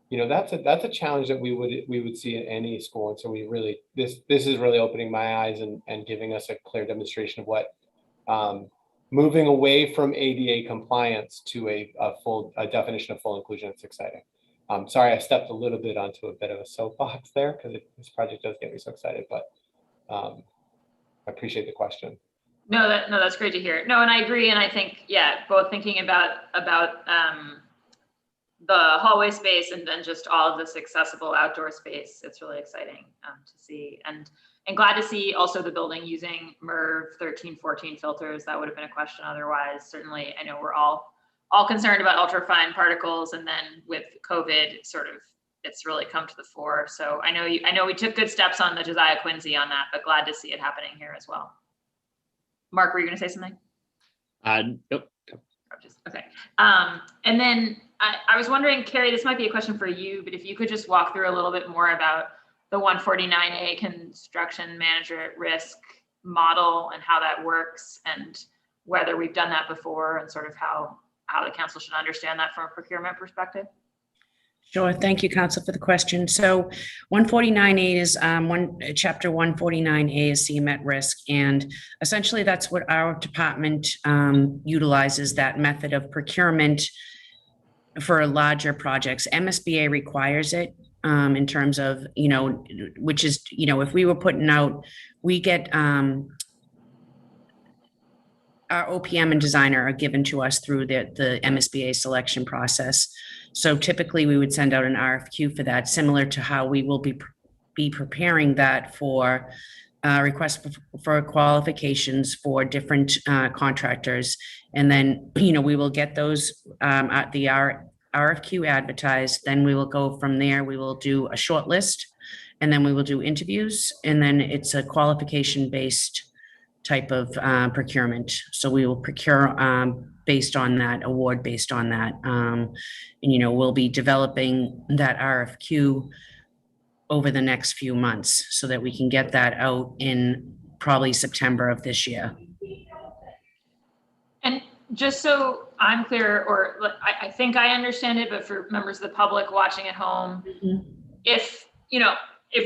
you know, that's a challenge that we would see in any school. And so we really, this is really opening my eyes and giving us a clear demonstration of what moving away from ADA compliance to a definition of full inclusion. It's exciting. Sorry, I stepped a little bit onto a bit of a soapbox there because this project does get me so excited, but I appreciate the question. No, that's great to hear. No, and I agree. And I think, yeah, both thinking about the hallway space and then just all of this accessible outdoor space. It's really exciting to see, and glad to see also the building using MERV 1314 filters. That would have been a question otherwise. Certainly, I know we're all concerned about ultrafine particles, and then with COVID, sort of, it's really come to the fore. So I know we took good steps on the Josiah Quincy on that, but glad to see it happening here as well. Mark, were you going to say something? Nope. Okay. And then I was wondering, Carrie, this might be a question for you, but if you could just walk through a little bit more about the 149A construction manager at risk model and how that works and whether we've done that before and sort of how the council should understand that from a procurement perspective. Sure. Thank you, Council, for the question. So 149A is Chapter 149A is CM at risk. And essentially that's what our department utilizes, that method of procurement for larger projects. MSBA requires it in terms of, you know, which is, you know, if we were putting out, we get our OPM and designer are given to us through the MSBA selection process. So typically we would send out an RFQ for that, similar to how we will be preparing that for requests for qualifications for different contractors. And then, you know, we will get those at the RFQ advertised. Then we will go from there. We will do a short list, and then we will do interviews. And then it's a qualification based type of procurement. So we will procure based on that, award based on that. And, you know, we'll be developing that RFQ over the next few months so that we can get that out in probably September of this year. And just so I'm clear, or I think I understand it, but for members of the public watching at home, if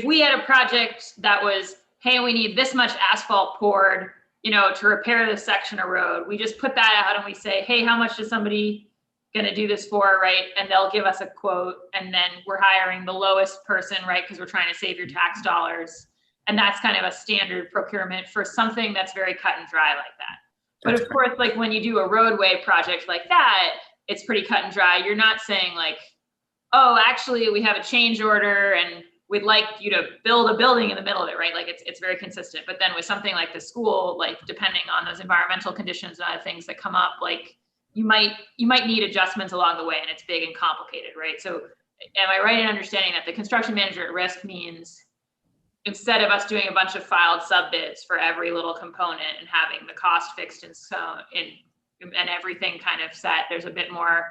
we had a project that was, hey, we need this much asphalt poured, you know, to repair this section of road, we just put that out and we say, hey, how much is somebody going to do this for, right? And they'll give us a quote, and then we're hiring the lowest person, right? Because we're trying to save your tax dollars. And that's kind of a standard procurement for something that's very cut and dry like that. But of course, like when you do a roadway project like that, it's pretty cut and dry. You're not saying like, oh, actually we have a change order and we'd like you to build a building in the middle of it, right? Like it's very consistent. But then with something like the school, like depending on those environmental conditions and other things that come up, like you might need adjustments along the way, and it's big and complicated, right? So am I right in understanding that the construction manager at risk means instead of us doing a bunch of filed sub bids for every little component and having the cost fixed and everything kind of set, there's a bit more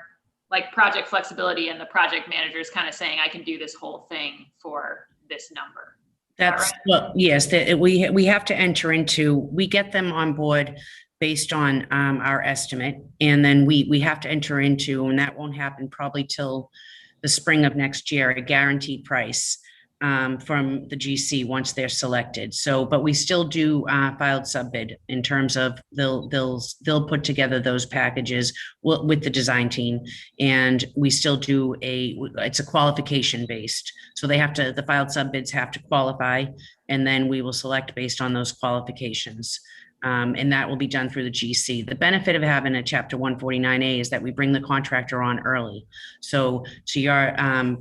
like project flexibility, and the project manager is kind of saying, I can do this whole thing for this number. That's, well, yes, that we have to enter into, we get them on board based on our estimate. And then we have to enter into, and that won't happen probably till the spring of next year, a guaranteed price from the GC once they're selected. So, but we still do filed sub bid in terms of they'll put together those packages with the design team, and we still do it's a qualification based. So they have to, the filed sub bids have to qualify, and then we will select based on those qualifications. And that will be done through the GC. The benefit of having a Chapter 149A is that we bring the contractor on early. So to your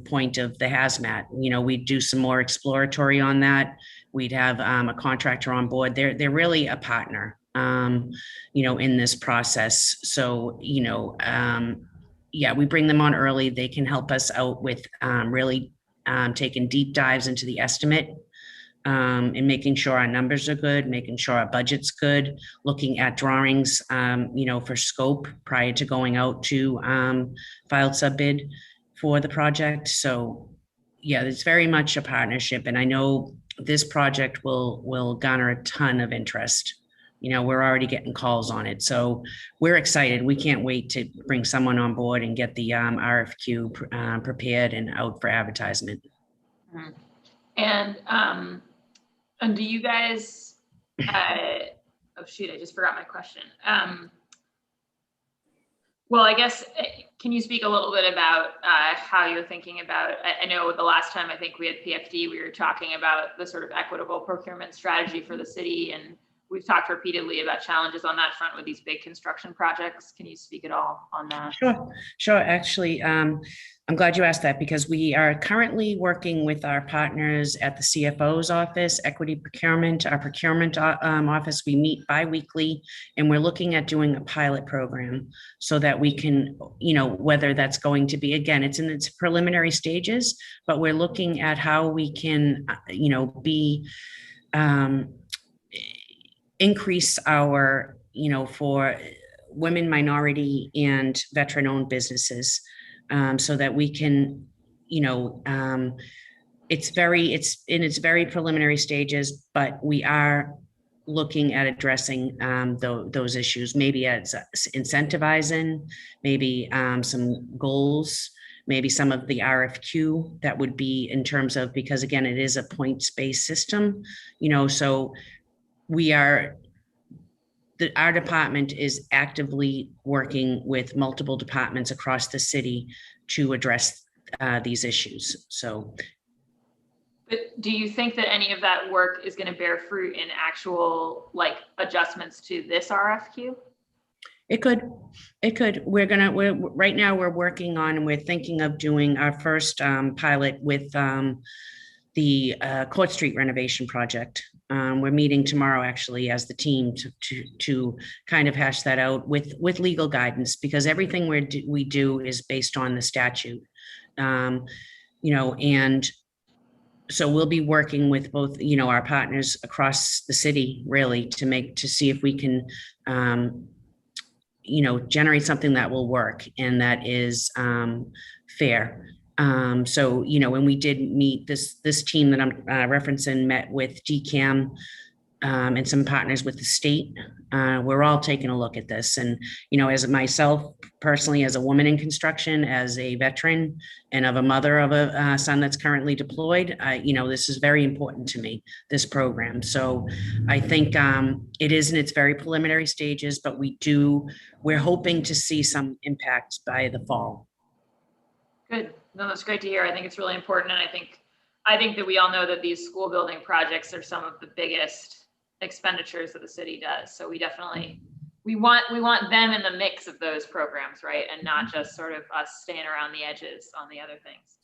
point of the hazmat, we'd do some more exploratory on that. We'd have a contractor on board. They're really a partner, in this process. So, yeah, we bring them on early. They can help us out with really taking deep dives into the estimate. And making sure our numbers are good, making sure our budget's good, looking at drawings, for scope prior to going out to filed sub bid for the project. So yeah, it's very much a partnership. And I know this project will garner a ton of interest. We're already getting calls on it. So we're excited. We can't wait to bring someone on board and get the RFQ prepared and out for advertisement. And do you guys, oh shoot, I just forgot my question. Well, I guess, can you speak a little bit about how you're thinking about, I know the last time I think we had PFD, we were talking about the sort of equitable procurement strategy for the city, and we've talked repeatedly about challenges on that front with these big construction projects. Can you speak at all on that? Sure. Actually, I'm glad you asked that, because we are currently working with our partners at the CFO's office, Equity Procurement, our procurement office. We meet bi-weekly, and we're looking at doing a pilot program so that we can, whether that's going to be, again, it's in its preliminary stages, but we're looking at how we can, increase our, for women, minority, and veteran-owned businesses. So that we can, it's in its very preliminary stages, but we are looking at addressing those issues, maybe as incentivizing, maybe some goals, maybe some of the RFQ that would be in terms of, because again, it is a points-based system, so our department is actively working with multiple departments across the city to address these issues. So, but do you think that any of that work is going to bear fruit in actual adjustments to this RFQ? It could. Right now we're working on, we're thinking of doing our first pilot with the Court Street renovation project. We're meeting tomorrow actually as the team to kind of hash that out with legal guidance, because everything we do is based on the statute, and so we'll be working with both, our partners across the city really to see if we can, generate something that will work and that is fair. So, when we did meet this team that I'm referencing met with DCAM and some partners with the state, we're all taking a look at this. And, as myself personally, as a woman in construction, as a veteran and of a mother of a son that's currently deployed, this is very important to me, this program. So I think it is in its very preliminary stages, but we're hoping to see some impact by the fall. Good. No, that's great to hear. I think it's really important. And I think I think that we all know that these school building projects are some of the biggest expenditures that the city does. So we definitely, we want them in the mix of those programs, right? And not just sort of us staying around the edges on the other things.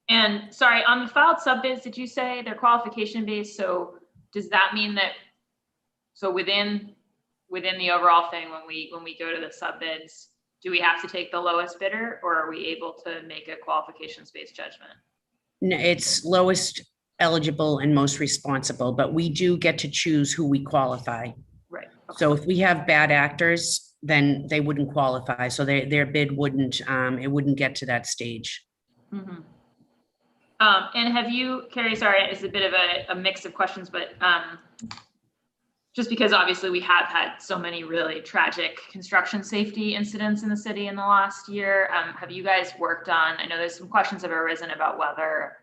And sorry, on the filed sub bids, did you say they're qualification based? So does that mean that, so within the overall thing, when we go to the sub bids, do we have to take the lowest bidder, or are we able to make a qualifications based judgment? No, it's lowest eligible and most responsible, but we do get to choose who we qualify. Right. Okay. So if we have bad actors, then they wouldn't qualify. So their bid wouldn't, it wouldn't get to that stage. Mm-hmm. And have you, Carrie, sorry, it's a bit of a mix of questions, but just because obviously we have had so many really tragic construction safety incidents in the city in the last year. Have you guys worked on, I know there's some questions have arisen about whether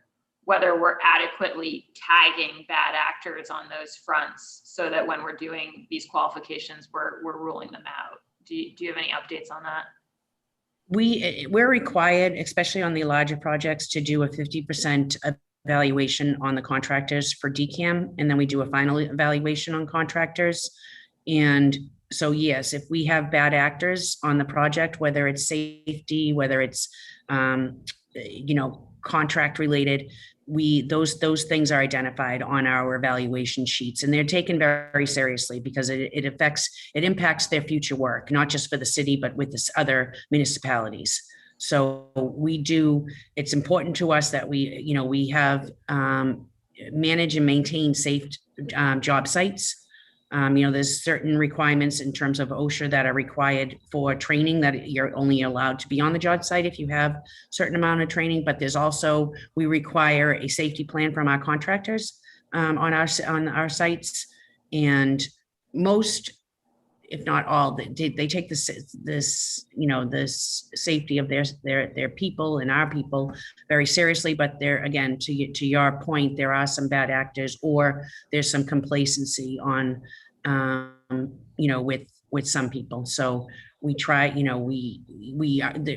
we're adequately tagging bad actors on those fronts so that when we're doing these qualifications, we're ruling them out. Do you have any updates on that? We're required, especially on the larger projects, to do a 50% evaluation on the contractors for DCAM, and then we do a final evaluation on contractors. And so, yes, if we have bad actors on the project, whether it's safety, whether it's contract related, those things are identified on our evaluation sheets, and they're taken very, very seriously because it impacts their future work, not just for the city, but with this other municipalities. So it's important to us that we have manage and maintain safe job sites. There's certain requirements in terms of OSHA that are required for training, that you're only allowed to be on the job site if you have a certain amount of training, but there's also, we require a safety plan from our contractors on our sites. And most, if not all, they take this safety of their people and our people very seriously. But there, again, to your point, there are some bad actors, or there's some complacency on, with some people. So we try,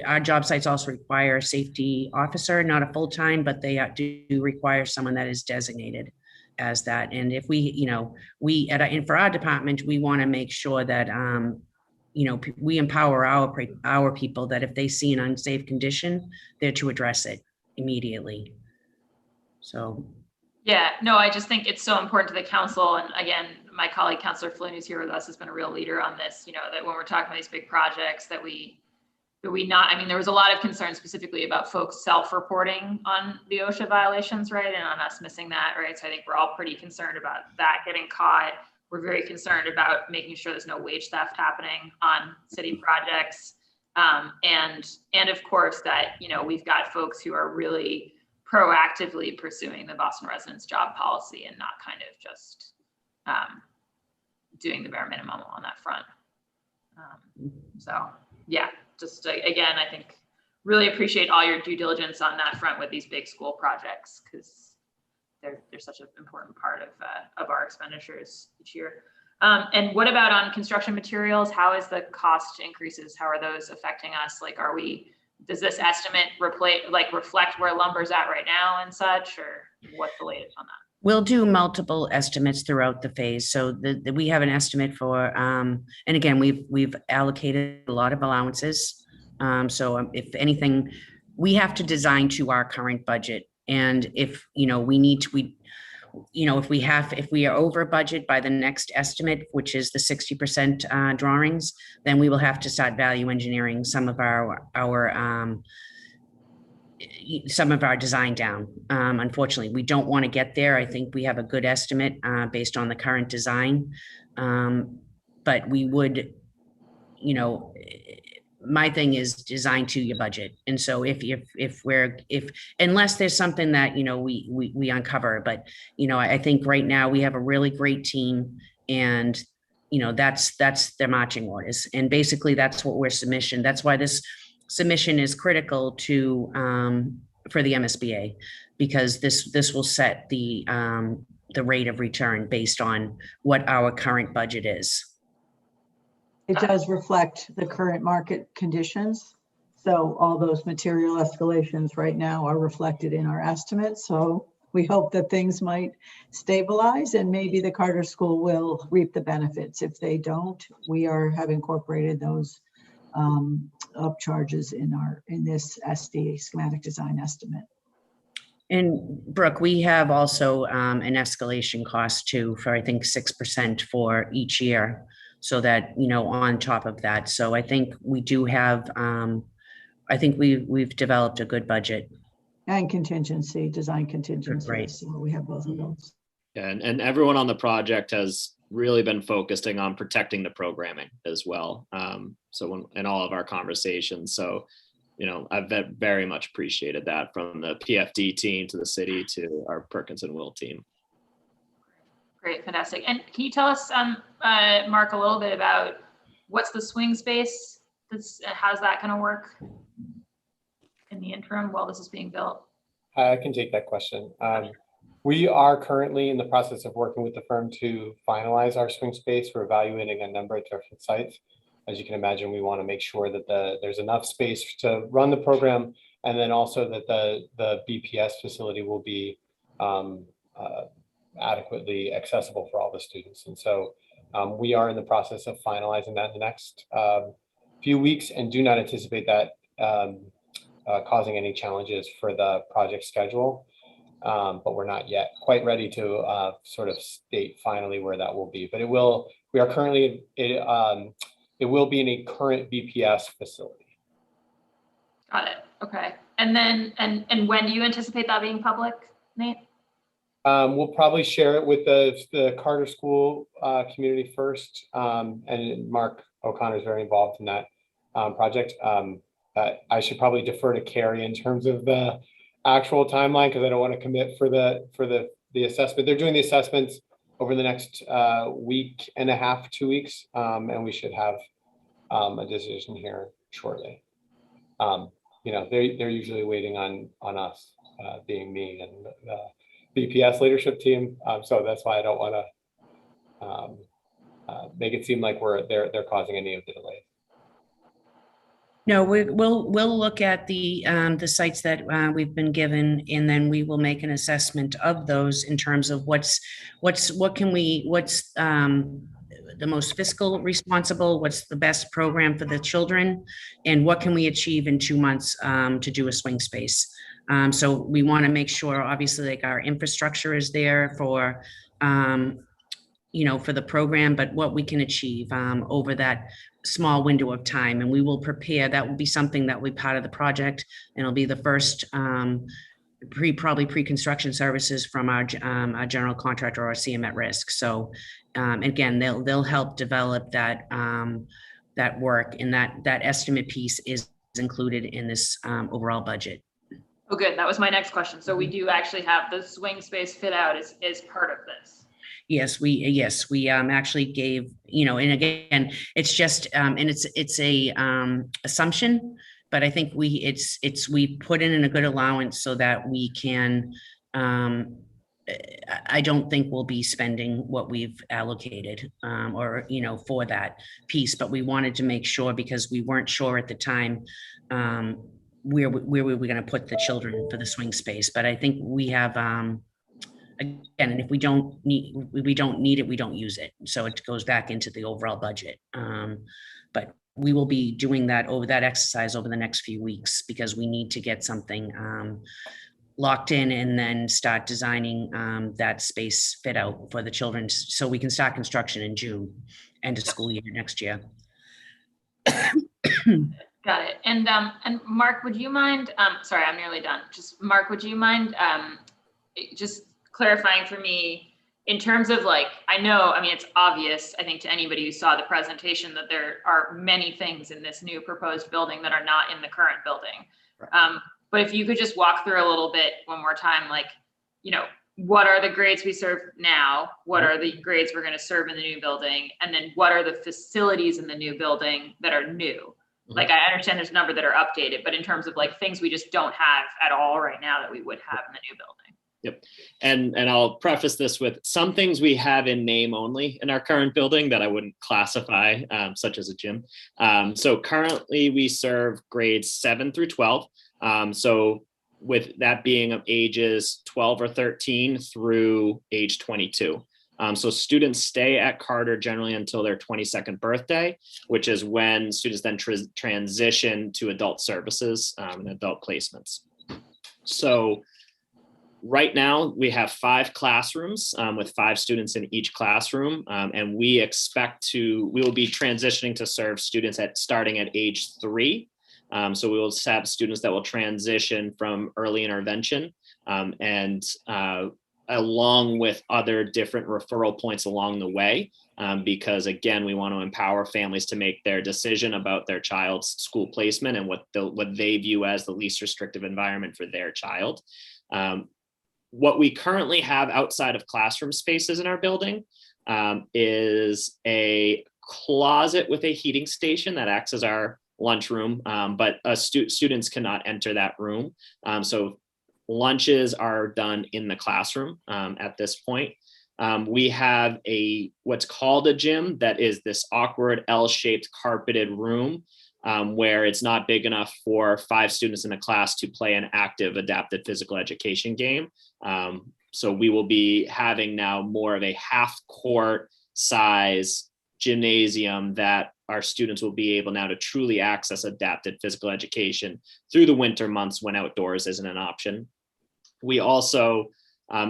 our job sites also require a safety officer, not a full-time, but they do require someone that is designated as that. And if and for our department, we want to make sure that, we empower our people, that if they see an unsafe condition, they're to address it immediately. So. Yeah, no, I just think it's so important to the council. And again, my colleague, Councillor Flynn, who's here with us, has been a real leader on this, that when we're talking about these big projects, that there was a lot of concern specifically about folks self-reporting on the OSHA violations, right? And on us missing that, right? So I think we're all pretty concerned about that getting caught. We're very concerned about making sure there's no wage theft happening on city projects. And of course that, we've got folks who are really proactively pursuing the Boston residents job policy and not kind of just doing the bare minimum on that front. So yeah, just again, I think really appreciate all your due diligence on that front with these big school projects, because they're such an important part of our expenditures each year. And what about on construction materials? How is the cost increases? How are those affecting us? Like, does this estimate reflect where lumber's at right now and such, or what's the latest on that? We'll do multiple estimates throughout the phase. So we have an estimate for, and again, we've allocated a lot of allowances. So if anything, we have to design to our current budget. And if, if we are over budget by the next estimate, which is the 60% drawings, then we will have to start value engineering some of our design down. Unfortunately, we don't want to get there. I think we have a good estimate based on the current design. But we would, my thing is design to your budget. And so unless there's something that, we uncover, but, I think right now we have a really great team, and, that's their marching orders. And basically that's what we're submission. That's why this submission is critical to, for the MSBA, because this will set the rate of return based on what our current budget is. It does reflect the current market conditions. So all those material escalations right now are reflected in our estimates. So we hope that things might stabilize and maybe the Carter School will reap the benefits. If they don't, we have incorporated those upcharges in this SD schematic design estimate. And Brooke, we have also an escalation cost too for, I think, 6% for each year. So that, on top of that. So I think we do have, I think we've developed a good budget. And contingency, design contingency. Right. So we have both of those. And everyone on the project has really been focusing on protecting the programming as well. So in all of our conversations, so I've very much appreciated that, from the PFD team to the city to our Perkins and Will team. Great, fantastic. And can you tell us, Mark, a little bit about what's the swing space? How's that going to work in the interim while this is being built? I can take that question. We are currently in the process of working with the firm to finalize our swing space. We're evaluating a number of different sites. As you can imagine, we want to make sure that there's enough space to run the program, and then also that the BPS facility will be adequately accessible for all the students. And so we are in the process of finalizing that in the next few weeks, and do not anticipate that causing any challenges for the project schedule. But we're not yet quite ready to sort of state finally where that will be. But it will. We are currently it will be in a current BPS facility. Got it. Okay. And then and when do you anticipate that being public, Nate? We'll probably share it with the Carter School community first, and Mark O'Connor is very involved in that project. I should probably defer to Carrie in terms of the actual timeline, because I don't want to commit for the assessment. They're doing the assessments over the next week and a half, 2 weeks, and we should have a decision here shortly. They're usually waiting on us, being me and the BPS leadership team. So that's why I don't want to make it seem like they're causing any of the delays. No, we'll look at the sites that we've been given, and then we will make an assessment of those in terms of what's the most fiscal responsible, what's the best program for the children, and what can we achieve in 2 months to do a swing space. So we want to make sure, obviously, like our infrastructure is there for for the program, but what we can achieve over that small window of time. And we will prepare, that will be something that will be part of the project, and it'll be the first probably pre-construction services from our general contractor or our CM at risk. So again, they'll help develop that that work, and that estimate piece is included in this overall budget. Oh, good. That was my next question. So we do actually have the swing space fit out as part of this. Yes, we actually gave, and again, it's just, and it's a assumption, but I think we put in a good allowance so that we can, I don't think we'll be spending what we've allocated, or, for that piece, but we wanted to make sure, because we weren't sure at the time, where we were going to put the children for the swing space. But I think we have, again, and if we don't need it, we don't use it. So it goes back into the overall budget. But we will be doing that exercise over the next few weeks, because we need to get something locked in and then start designing that space fit out for the children, so we can start construction in June, end of school year next year. Got it. And Mark, would you mind, sorry, I'm nearly done. Just Mark, would you mind just clarifying for me in terms of it's obvious, I think, to anybody who saw the presentation, that there are many things in this new proposed building that are not in the current building. Right. But if you could just walk through a little bit one more time, what are the grades we serve now? What are the grades we're going to serve in the new building? And then what are the facilities in the new building that are new? Mm-hmm. I understand there's a number that are updated, but in terms of things we just don't have at all right now that we would have in the new building. Yep. And I'll preface this with some things we have in name only in our current building that I wouldn't classify, such as a gym. So currently we serve grades 7 through 12. So with that being of ages 12 or 13 through age 22. So students stay at Carter generally until their 22nd birthday, which is when students then transition to adult services and adult placements. So right now we have 5 classrooms with 5 students in each classroom. And we will be transitioning to serve students starting at age 3. So we will have students that will transition from early intervention and along with other different referral points along the way, because again, we want to empower families to make their decision about their child's school placement and what they view as the least restrictive environment for their child. What we currently have outside of classroom spaces in our building is a closet with a heating station that acts as our lunchroom, but students cannot enter that room. So lunches are done in the classroom at this point. We have what's called a gym that is this awkward L-shaped carpeted room where it's not big enough for 5 students in a class to play an active adapted physical education game. So we will be having now more of a half-court size gymnasium that our students will be able now to truly access adapted physical education through the winter months when outdoors isn't an option. We also,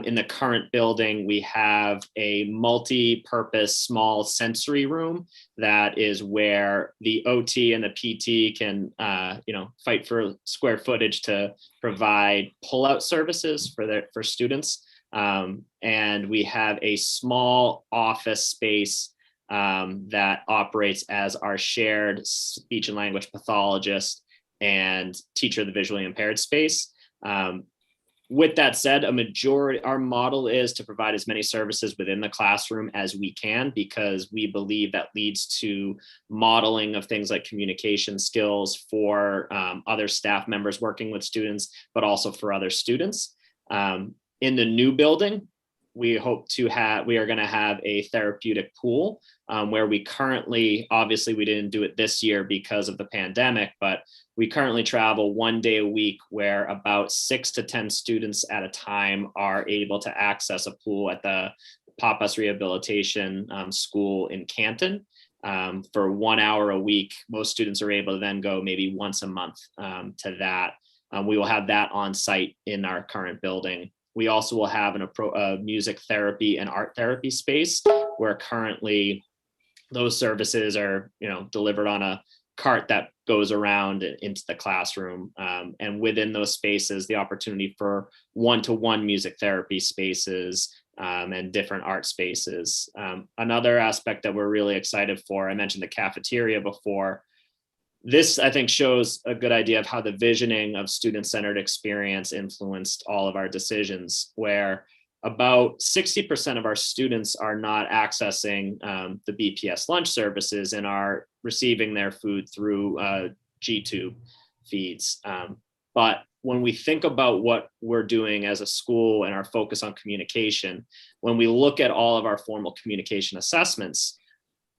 in the current building, we have a multi-purpose small sensory room that is where the OT and the PT can, fight for square footage to provide pull-out services for students. And we have a small office space that operates as our shared speech and language pathologist and teacher of the visually impaired space. With that said, our model is to provide as many services within the classroom as we can, because we believe that leads to modeling of things like communication skills for other staff members working with students, but also for other students. In the new building, we are going to have a therapeutic pool where we currently, obviously we didn't do it this year because of the pandemic, but we currently travel 1 day a week where about 6 to 10 students at a time are able to access a pool at the Papas Rehabilitation School in Canton for 1 hour a week. Most students are able to then go maybe once a month to that. We will have that on site in our current building. We also will have a music therapy and art therapy space where currently those services are, delivered on a cart that goes around into the classroom. And within those spaces, the opportunity for one-to-one music therapy spaces and different art spaces. Another aspect that we're really excited for, I mentioned the cafeteria before. This, I think, shows a good idea of how the visioning of student-centered experience influenced all of our decisions, where about 60% of our students are not accessing the BPS lunch services and are receiving their food through G-tube feeds. But when we think about what we're doing as a school and our focus on communication, when we look at all of our formal communication assessments,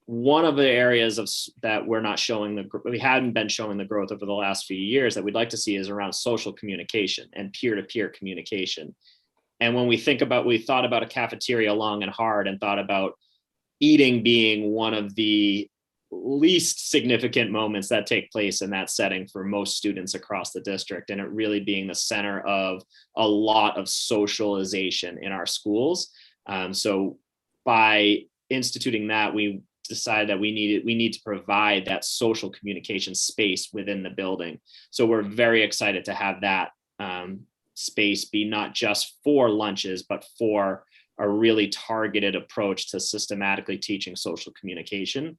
one of the areas that we hadn't been showing the growth over the last few years that we'd like to see is around social communication and peer-to-peer communication. And when we thought about a cafeteria long and hard and thought about eating being one of the least significant moments that take place in that setting for most students across the district, and it really being the center of a lot of socialization in our schools. So by instituting that, we decided that we need to provide that social communication space within the building. So we're very excited to have that space be not just for lunches, but for a really targeted approach to systematically teaching social communication.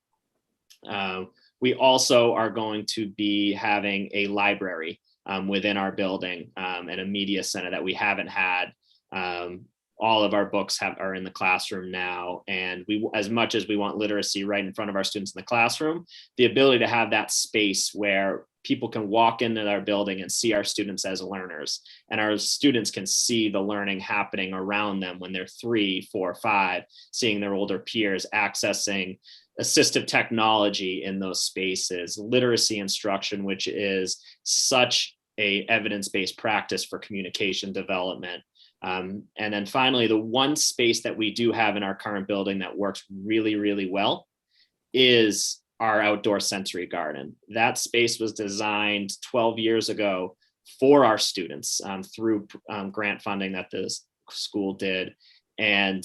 We also are going to be having a library within our building and a media center that we haven't had. All of our books are in the classroom now. And as much as we want literacy right in front of our students in the classroom, the ability to have that space where people can walk into our building and see our students as learners, and our students can see the learning happening around them when they're 3, 4, 5, seeing their older peers accessing assistive technology in those spaces, literacy instruction, which is such a evidence-based practice for communication development. And then finally, the one space that we do have in our current building that works really, really well is our outdoor sensory garden. That space was designed 12 years ago for our students through grant funding that the school did. And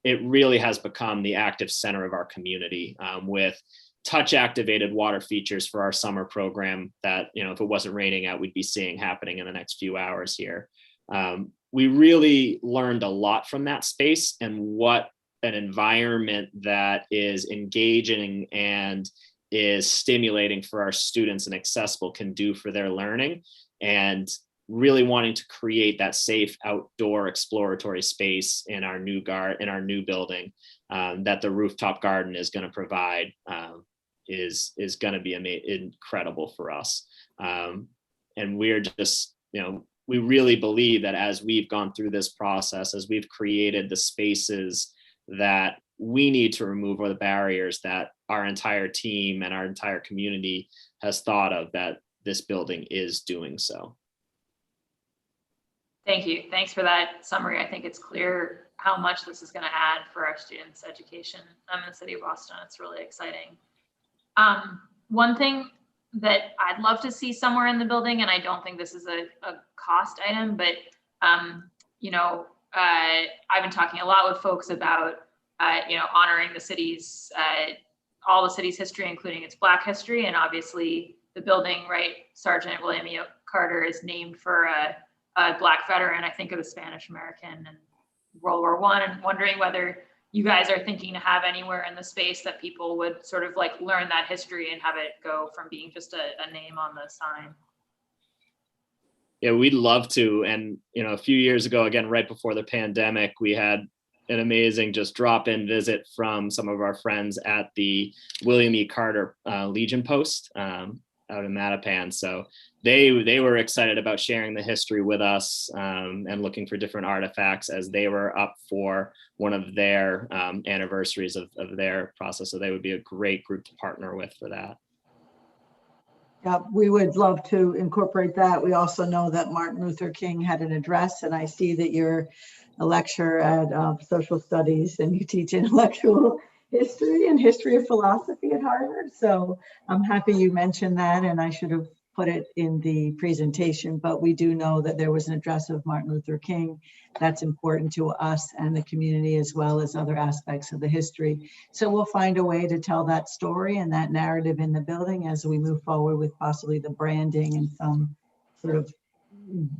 it really has become the active center of our community with touch activated water features for our summer program that, if it wasn't raining out, we'd be seeing happening in the next few hours here. We really learned a lot from that space and what an environment that is engaging and is stimulating for our students and accessible can do for their learning, and really wanting to create that safe outdoor exploratory space in our new building that the rooftop garden is going to provide is going to be incredible for us. And we're just, we really believe that as we've gone through this process, as we've created the spaces that we need to remove all the barriers that our entire team and our entire community has thought of, that this building is doing so. Thank you. Thanks for that summary. I think it's clear how much this is going to add for our students' education in the city of Boston. It's really exciting. One thing that I'd love to see somewhere in the building, and I don't think this is a cost item, but I've been talking a lot with folks about honoring the city's all the city's history, including its Black history, and obviously the building, right? Sergeant William E. Carter is named for a Black veteran, I think, of the Spanish American and World War I, and wondering whether you guys are thinking to have anywhere in the space that people would sort of like learn that history and have it go from being just a name on the sign. Yeah, we'd love to. And, a few years ago, again, right before the pandemic, we had an amazing just drop-in visit from some of our friends at the William E. Carter Legion Post out in Mattapan. So they were excited about sharing the history with us and looking for different artifacts as they were up for one of their anniversaries of their process. So they would be a great group to partner with for that. Yeah, we would love to incorporate that. We also know that Martin Luther King had an address, and I see that you're a lecturer at social studies and you teach intellectual history and history of philosophy at Harvard. So I'm happy you mentioned that, and I should have put it in the presentation, but we do know that there was an address of Martin Luther King. That's important to us and the community, as well as other aspects of the history. So we'll find a way to tell that story and that narrative in the building as we move forward with possibly the branding and some sort of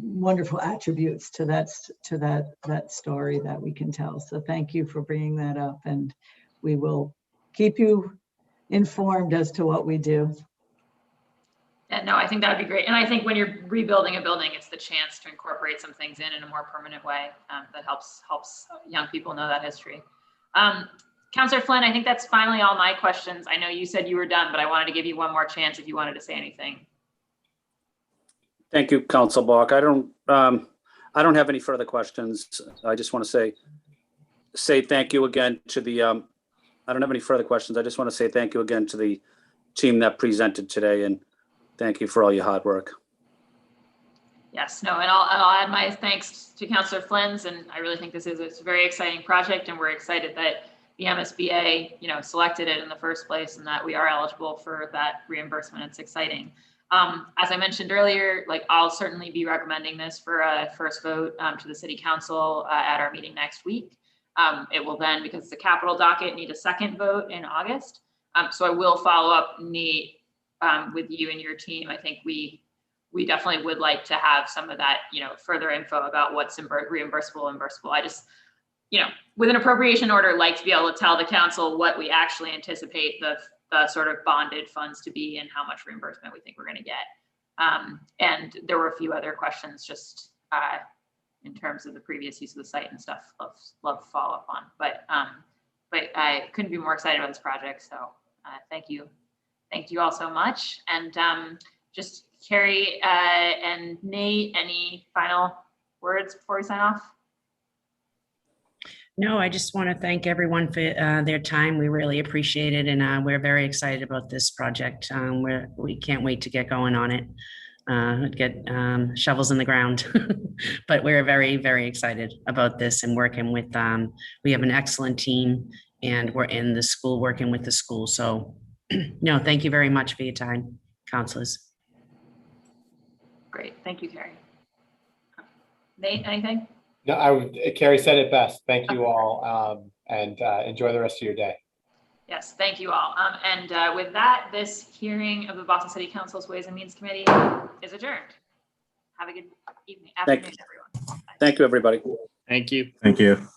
wonderful attributes to that story that we can tell. So thank you for bringing that up, and we will keep you informed as to what we do. Yeah, no, I think that would be great. And I think when you're rebuilding a building, it's the chance to incorporate some things in a more permanent way that helps young people know that history. Councillor Flynn, I think that's finally all my questions. I know you said you were done, but I wanted to give you one more chance if you wanted to say anything. Thank you, Council Bach. I don't have any further questions. I just want to say thank you again to the, I don't have any further questions. I just want to say thank you again to the team that presented today, and thank you for all your hard work. Yes, no, and I'll add my thanks to Councillor Flynn's, and I really think this is a very exciting project, and we're excited that the MSBA, selected it in the first place, and that we are eligible for that reimbursement. It's exciting. As I mentioned earlier, I'll certainly be recommending this for a first vote to the City Council at our meeting next week. It will then, because it's a capital docket, need a second vote in August. So I will follow up, Nate, with you and your team. I think we definitely would like to have some of that, further info about what's reimbursable. I just, with an appropriation order, like to be able to tell the council what we actually anticipate the sort of bonded funds to be and how much reimbursement we think we're going to get. And there were a few other questions just in terms of the previous use of the site and stuff. Love to follow up on, but I couldn't be more excited about this project. So thank you. Thank you all so much. And just Carrie and Nate, any final words before we sign off? No, I just want to thank everyone for their time. We really appreciate it, and we're very excited about this project. We can't wait to get going on it, get shovels in the ground. But we're very, very excited about this and working with. We have an excellent team, and we're in the school working with the school. So, no, thank you very much for your time, counselors. Great, thank you, Carrie. Nate, anything? No, Carrie said it best. Thank you all, and enjoy the rest of your day. Yes, thank you all. And with that, this hearing of the Boston City Council's Ways and Means Committee is adjourned. Have a good evening, afternoon, everyone. Thank you, everybody. Thank you. Thank you.